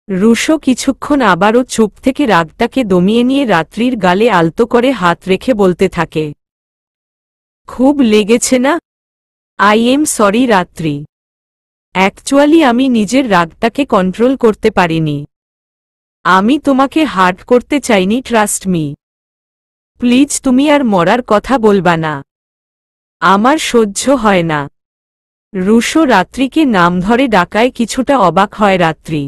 রুশো কিছুক্ষণ আবারও চুপ থেকে রাগটাকে দমিয়ে নিয়ে রাত্রির গালে আলতো করে হাত রেখে বলতে থাকে, খুব লেগেছে না? আই এম সরি রাত্রি। অ্যাকচুয়ালি আমি নিজের রাগটাকে কন্ট্রোল করতে পারিনি। আমি তোমাকে হার্ট করতে চাইনি, ট্রাস্ট মি। প্লিজ তুমি আর মরার কথা বলবা না, আমার সহ্য হয় না। রুশো রাত্রিকে নাম ধরে ডাকায় কিছুটা অবাক হয় রাত্রি,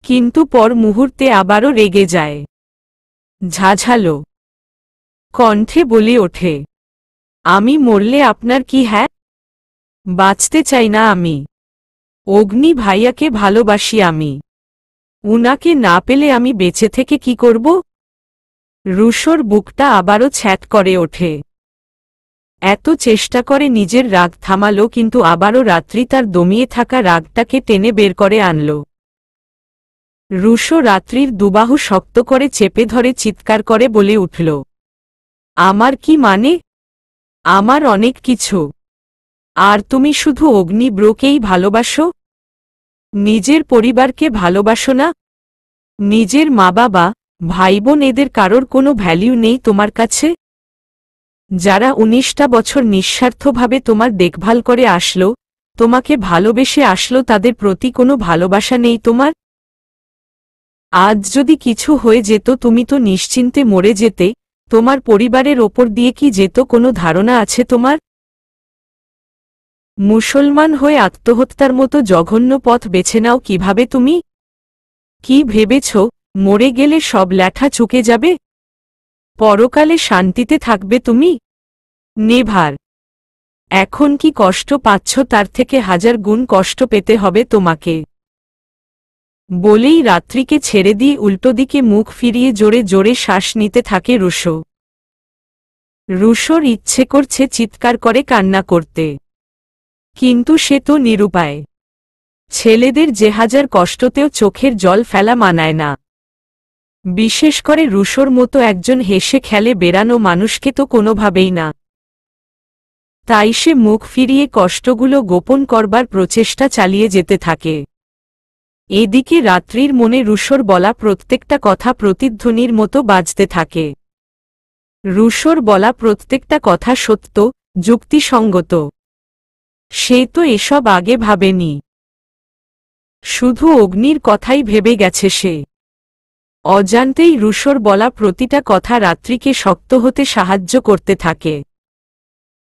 কিন্তু পর মুহূর্তে আবারও রেগে যায়। ঝাঝালো কণ্ঠে বলে ওঠে, আমি মরলে আপনার কি? হ্যাঁ, বাঁচতে চাই না আমি। অগ্নি ভাইয়াকে ভালোবাসি আমি। উনাকে না পেলে আমি বেঁচে থেকে কি করব? রুশোর বুকটা আবারও ছ্যাঁত করে ওঠে। এত চেষ্টা করে নিজের রাগ থামালো, কিন্তু আবারও রাত্রি তার দমিয়ে থাকা রাগটাকে টেনে বের করে আনল। রুশো রাত্রির দুবাহু শক্ত করে চেপে ধরে চিৎকার করে বলে উঠল, আমার কি মানে? আমার অনেক কিছু। আর তুমি শুধু অগ্নি ব্রোকেই ভালোবাসো? নিজের পরিবারকে ভালোবাসো না? নিজের মা বাবা, ভাই বোন, এদের কারোর কোনো ভ্যালিউ নেই তোমার কাছে? যারা 19টা বছর নিঃস্বার্থভাবে তোমার দেখভাল করে আসলো, তোমাকে ভালোবেসে আসলো, তাদের প্রতি কোনো ভালোবাসা নেই তোমার? আজ যদি কিছু হয়ে যেত তুমি তো নিশ্চিন্তে মরে যেতে, তোমার পরিবারের ওপর দিয়ে কি যেত কোনো ধারণা আছে তোমার? মুসলমান হয়ে আত্মহত্যার মতো জঘন্য পথ বেছে নাও কিভাবে তুমি? কি ভেবেছ মরে গেলে সব ল্যাঠা চুকে যাবে? পরকালে শান্তিতে থাকবে তুমি? নেভার। এখন কি কষ্ট পাচ্ছ তার থেকে 1000 গুণ কষ্ট পেতে হবে তোমাকে। বলেই রাত্রিকে ছেড়ে দিয়ে উল্টো দিকে মুখ ফিরিয়ে জোরে জোরে শ্বাস নিতে থাকে রুশো। রুশোর ইচ্ছে করছে চিৎকার করে কান্না করতে, কিন্তু সে তো নিরুপায়। ছেলেদের যে 1000 কষ্টতেও চোখের জল ফেলা মানায় না, বিশেষ করে রুশোর মতো একজন হেসে খেলে বেড়ানো মানুষকে তো কোনোভাবেই না। তাই সে মুখ ফিরিয়ে কষ্টগুলো গোপন করবার প্রচেষ্টা চালিয়ে যেতে থাকে। এদিকে রাত্রির মনে রুশোর বলা প্রত্যেকটা কথা প্রতিধ্বনির মতো বাজতে থাকে। রুশোর বলা প্রত্যেকটা কথা সত্য, যুক্তিসঙ্গত। সে তো এসব আগে ভাবেনি, শুধু অগ্নির কথাই ভেবে গেছে সে। অজান্তেই রুশোর বলা প্রতিটা কথা রাত্রিকে শক্ত হতে সাহায্য করতে থাকে।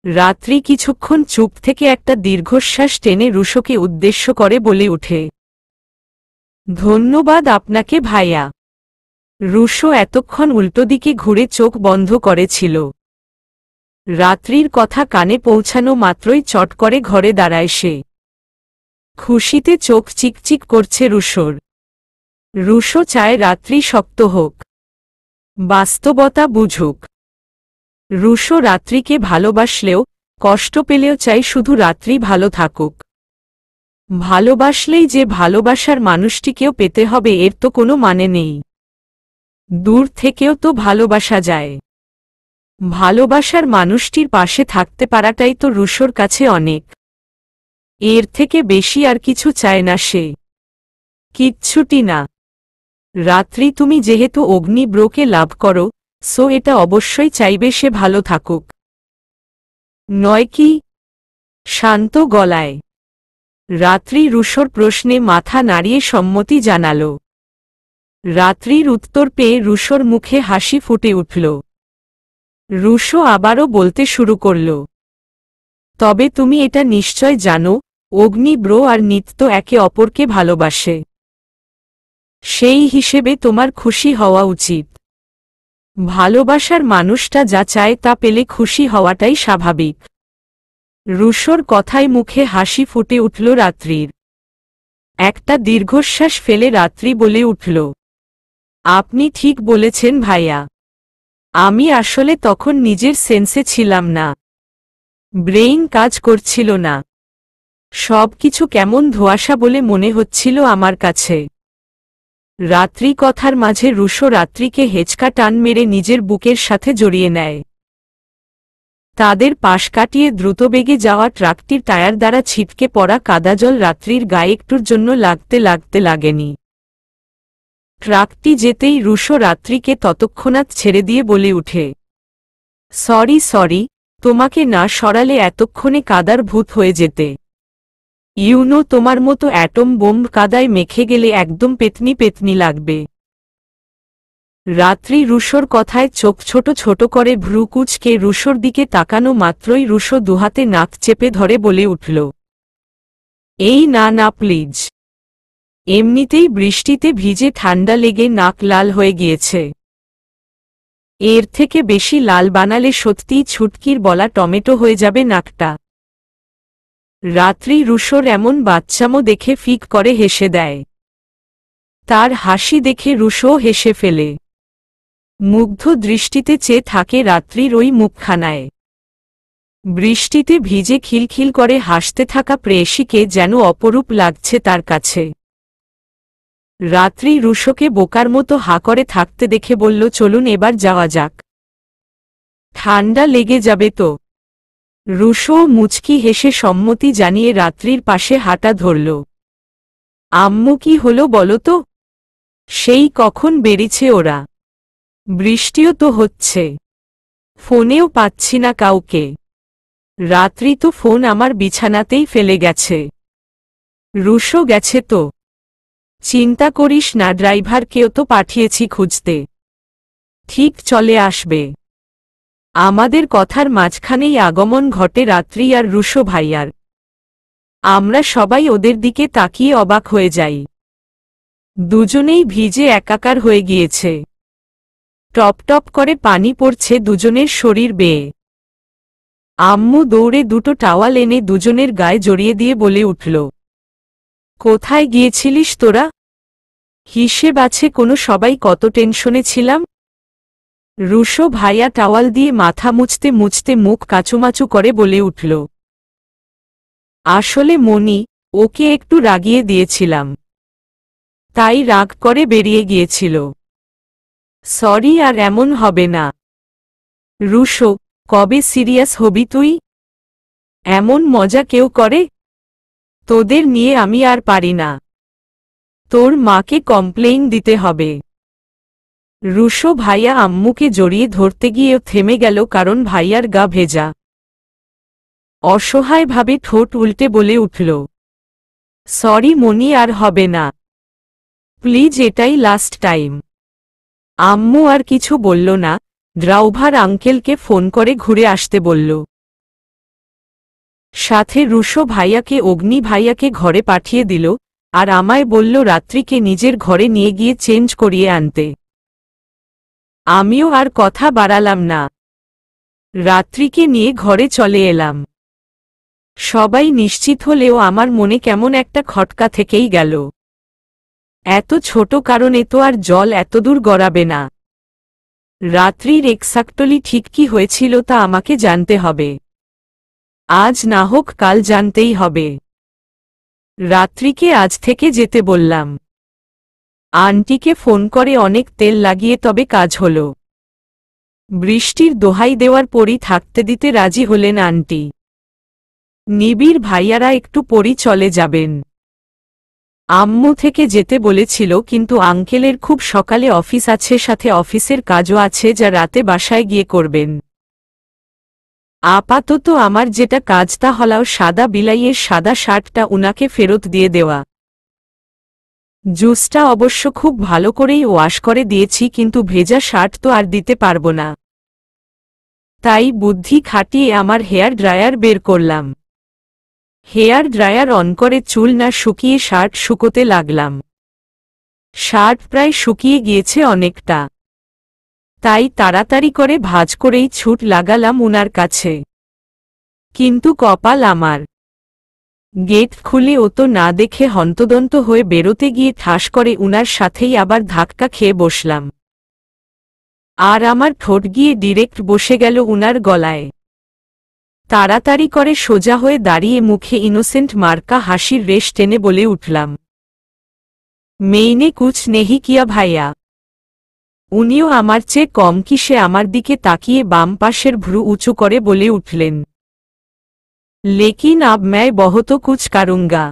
রাত্রি কিছুক্ষণ চুপ থেকে একটা দীর্ঘশ্বাস টেনে রুশোকে উদ্দেশ্য করে বলে ওঠে, ধন্যবাদ আপনাকে ভাইয়া। রুশো এতক্ষণ উল্টো দিকে ঘুরে চোখ বন্ধ করেছিল। রাত্রির কথা কানে পৌঁছানো মাত্রই চট করে ঘরে দাঁড়ায় সে। খুশিতে চোখ চিকচিক করছে রুশোর। রুশো চায় রাত্রি শক্ত হোক, বাস্তবতা বুঝুক। রুশো রাত্রিকে ভালোবাসলেও, কষ্ট পেলেও চাই শুধু রাত্রি ভালো থাকুক। ভালোবাসলেই যে ভালোবাসার মানুষটিকেও পেতে হবে এর তো কোনো মানে নেই। দূর থেকেও তো ভালোবাসা যায়। ভালোবাসার মানুষটির পাশে থাকতে পারাটাই তো রুশোর কাছে অনেক। এর থেকে বেশি আর কিছু চায় না সে, কিচ্ছুটি না। রাত্রি তুমি যেহেতু অগ্নি ব্রোকে লাভ করো, সো এটা অবশ্যই চাইবে সে ভালো থাকুক, নয় কি? শান্ত গলায় রাত্রি রুশোর প্রশ্নে মাথা নাড়িয়ে সম্মতি জানাল। রাত্রির উত্তর পেয়ে রুশোর মুখে হাসি ফুটে উঠল। রুশো আবারও বলতে শুরু করল, তবে তুমি এটা নিশ্চয় জানো, অগ্নি ব্রো আর নিত্য একে অপরকে ভালোবাসে। সেই হিসেবে তোমার খুশি হওয়া উচিত। ভালোবাসার মানুষটা যা চায় তা পেলে খুশি হওয়াটাই স্বাভাবিক। রুশোর কথায় মুখে হাসি ফুটে উঠল রাত্রির। একটা দীর্ঘশ্বাস ফেলে রাত্রি বলে উঠল, আপনি ঠিক বলেছেন ভাইয়া। আমি আসলে তখন নিজের সেন্সে ছিলাম না। ব্রেইন কাজ করছিল না। সবকিছু কেমন ধোঁয়াশা বলে মনে হচ্ছিল আমার কাছে। রাত্রি কথার মাঝে রুশো রাত্রিকে হেঁচকা টান মেরে নিজের বুকের সাথে জড়িয়ে নেয়। তাদের পাশ কাটিয়ে দ্রুতবেগে যাওয়া ট্রাকটির টায়ার দ্বারা ছিটকে পড়া কাদাজল রাত্রির গায়ে একটুর জন্য লাগতে লাগেনি। ট্রাকটি যেতেই রুশো রাত্রিকে তৎক্ষণাৎ ছেড়ে দিয়ে বলে উঠে, সরি, তোমাকে না সরালে এতক্ষণে কাদার ভূত হয়ে যেতে। তোমার মতো অ্যাটম বোম্ব কাদায় মেখে গেলে একদম পেতনি লাগবে। রাত্রি রুশোর কথায় চোখ ছোট করে ভ্রু কুঁচকে রুশোর দিকে তাকানো মাত্রই রুশো দুহাতে নাক চেপে ধরে বলে উঠল, এই না প্লিজ। এমনিতেই বৃষ্টিতে ভিজে ঠান্ডা লেগে নাক লাল হয়ে গিয়েছে। এর থেকে বেশি লাল বানালে সত্যিই ছুটকির বলা টমেটো হয়ে যাবে নাকটা। রাত্রি রুশোর এমন বাচ্চামো দেখে ফিক করে হেসে দেয়। তার হাসি দেখে রুশো হেসে ফেলে। মুগ্ধ দৃষ্টিতে চেয়ে থাকে রাত্রির ওই মুখখানায়। বৃষ্টিতে ভিজে খিলখিল করে হাসতে থাকা প্রেয়সীকে যেন অপরূপ লাগছে তার কাছে। রাত্রি রুশোকে বোকার মতো হা করে থাকতে দেখে বলল, চলুন এবার যাওয়া যাক। ঠান্ডা লেগে যাবে তো। রুশো মুচকি হেসে সম্মতি জানিয়ে রাত্রির পাশে হাঁটা ধরল। আম্মু কি হলো বলো তো? সেই কখন বেরিয়েছে ওরা? বৃষ্টিও তো হচ্ছে, ফোনেও পাচ্ছি না কাউকে। রাত্রি তো ফোন আমার বিছানাতেই ফেলে গেছে। রুশো গেছে তো? চিন্তা করিস না, ড্রাইভারকেও তো পাঠিয়েছি খুঁজতে, ঠিক চলে আসবে। আমাদের কথার মাঝখানেই আগমন ঘটে রাত্রি আর রুশো ভাইয়ার। আমরা সবাই ওদের দিকে তাকিয়ে অবাক হয়ে যাই। দুজনেই ভিজে একাকার হয়ে গিয়েছে। টপ করে পানি পড়ছে দুজনের শরীর বেয়ে। আম্মু দৌড়ে দুটো টাওয়াল এনে দুজনের গায়ে জড়িয়ে দিয়ে বলে উঠল, কোথায় গিয়েছিলিস তোরা? হিসেব আছে কোনো? সবাই কত টেনশনে ছিলাম। রুশো ভাইয়া টাওয়াল দিয়ে মাথা মুছতে মুখ কাচুমাচু করে বলে উঠল, আসলে মনি, ওকে একটু রাগিয়ে দিয়েছিলাম, তাই রাগ করে বেরিয়ে গিয়েছিল। সরি, আর এমন হবে না। রুশো, কবে সিরিয়াস হবি তুই? এমন মজা কেউ করে? তোদের নিয়ে আমি আর পারি না। তোর মাকে কমপ্লেইন দিতে হবে। রুশো ভাইয়া আম্মুকে জড়িয়ে ধরতে গিয়েও থেমে গেল, কারণ ভাইয়ার গা ভেজা। অসহায়ভাবে ঠোঁট উল্টে বলে উঠল, সরি মনি, আর হবে না, প্লিজ, এটাই লাস্ট টাইম। আম্মু আর কিছু বলল না, ড্রাইভার আঙ্কেলকে ফোন করে ঘুরে আসতে বলল। সাথে রুশো ভাইয়াকে অগ্নি ভাইয়াকে ঘরে পাঠিয়ে দিল, আর আমায় বলল রাত্রিকে নিজের ঘরে নিয়ে গিয়ে চেঞ্জ করিয়ে আনতে। আমিও আর কথা বাড়ালাম না। রাত্রিকে নিয়ে ঘরে চলে এলাম। সবাই নিশ্চিত হলেও আমার মনে কেমন একটা খটকা থেকেই গেল। এত ছোট কারণে তো আর জল এতদূর গড়াবে না। রাত্রির এক্সাক্টলি ঠিক কি হয়েছিল তা আমাকে জানতে হবে। আজ না হোক কাল জানতেই হবে। রাত্রিকে আজ থেকে যেতে বললাম। আন্টিকে ফোন করে অনেক তেল লাগিয়ে তবে কাজ হল। বৃষ্টির দোহাই দেওয়ার পরই থাকতে দিতে রাজি হলেন আন্টি। নিবিড় ভাইয়ারা একটু পরই চলে যাবেন। আম্মু থেকে যেতে বলেছিল, কিন্তু আঙ্কেলের খুব সকালে অফিস আছে, সাথে অফিসের কাজও আছে যা রাতে বাসায় গিয়ে করবেন। আপাতত আমার যেটা কাজ তা হলো সাদা বিলাইয়ের সাদা শার্টটা উনাকে ফেরত দিয়ে দেওয়া। জুসটা অবশ্য খুব ভালো করেই ওয়াশ করে দিয়েছি, কিন্তু ভেজা শার্ট তো আর দিতে পারবো না। তাই বুদ্ধি খাটিয়ে আমার হেয়ার ড্রায়ার বের করলাম। হেয়ার ড্রায়ার অন করে চুল না শুকিয়ে শার্ট শুকোতে লাগলাম। শার্ট প্রায় শুকিয়ে গিয়েছে অনেকটা, তাই তাড়াতাড়ি করে ভাঁজ করেই ছুট লাগালাম উনার কাছে। কিন্তু কপাল আমার, গেট খুলে ও তো না দেখে হন্তদন্ত হয়ে বেরোতে গিয়ে ঠাস করে উনার সাথেই আবার ধাক্কা খেয়ে বসলাম। আর আমার ঠোঁট গিয়ে ডিরেক্ট বসে গেল উনার গলায়। তাড়াতাড়ি করে সোজা হয়ে দাঁড়িয়ে মুখে ইনোসেন্ট মার্কা হাসির রেশ টেনে বলে উঠলাম, মেইনে কুছ নেহি কিয়া ভাইয়া। উনিও আমার চেয়ে কম কি সে আমার দিকে তাকিয়ে বাম পাশের ভ্রু উঁচু করে বলে উঠলেন, লেকিন আব मैं बहुत कुछ करूंगा।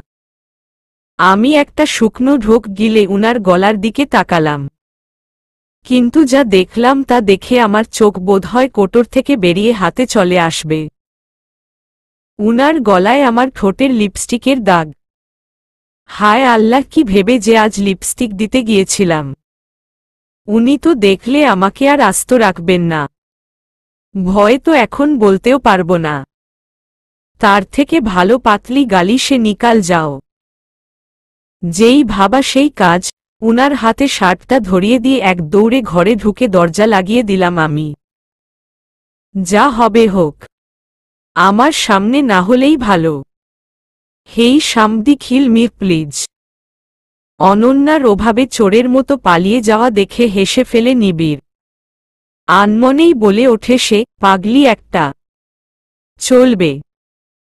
আমি একটা শুকনো ঢোক গিলে উনার গলার দিকে তাকালাম, কিন্তু যা দেখলাম তা দেখে আমার চোখ বোধহয় কোটর থেকে বেরিয়ে হাতে চলে আসবে। উনার গলায় আমার ঠোঁটের লিপস্টিকের দাগ। হায় আল্লাহ, কি ভেবে যে আজ লিপস্টিক দিতে গিয়েছিলাম। উনি তো দেখলে আমাকে আর আস্ত রাখবেন না। ভয় তো এখন বলতেও পারবো না। তার থেকে ভালো পাতলি গালি সে নিকাল যাও। যেই ভাবা সেই কাজ, উনার হাতে শার্টটা ধরিয়ে দিয়ে এক দৌড়ে ঘরে ঢুকে দরজা লাগিয়ে দিলাম আমি। যা হবে হোক, আমার সামনে না হলেই ভালো। হেই সামদি খিল মি প্লিজ। অনন্যার ওভাবে চোরের মতো পালিয়ে যাওয়া দেখে হেসে ফেলে নিবিড়। আনমনেই বলে ওঠে সে, পাগলি একটা। চলবে।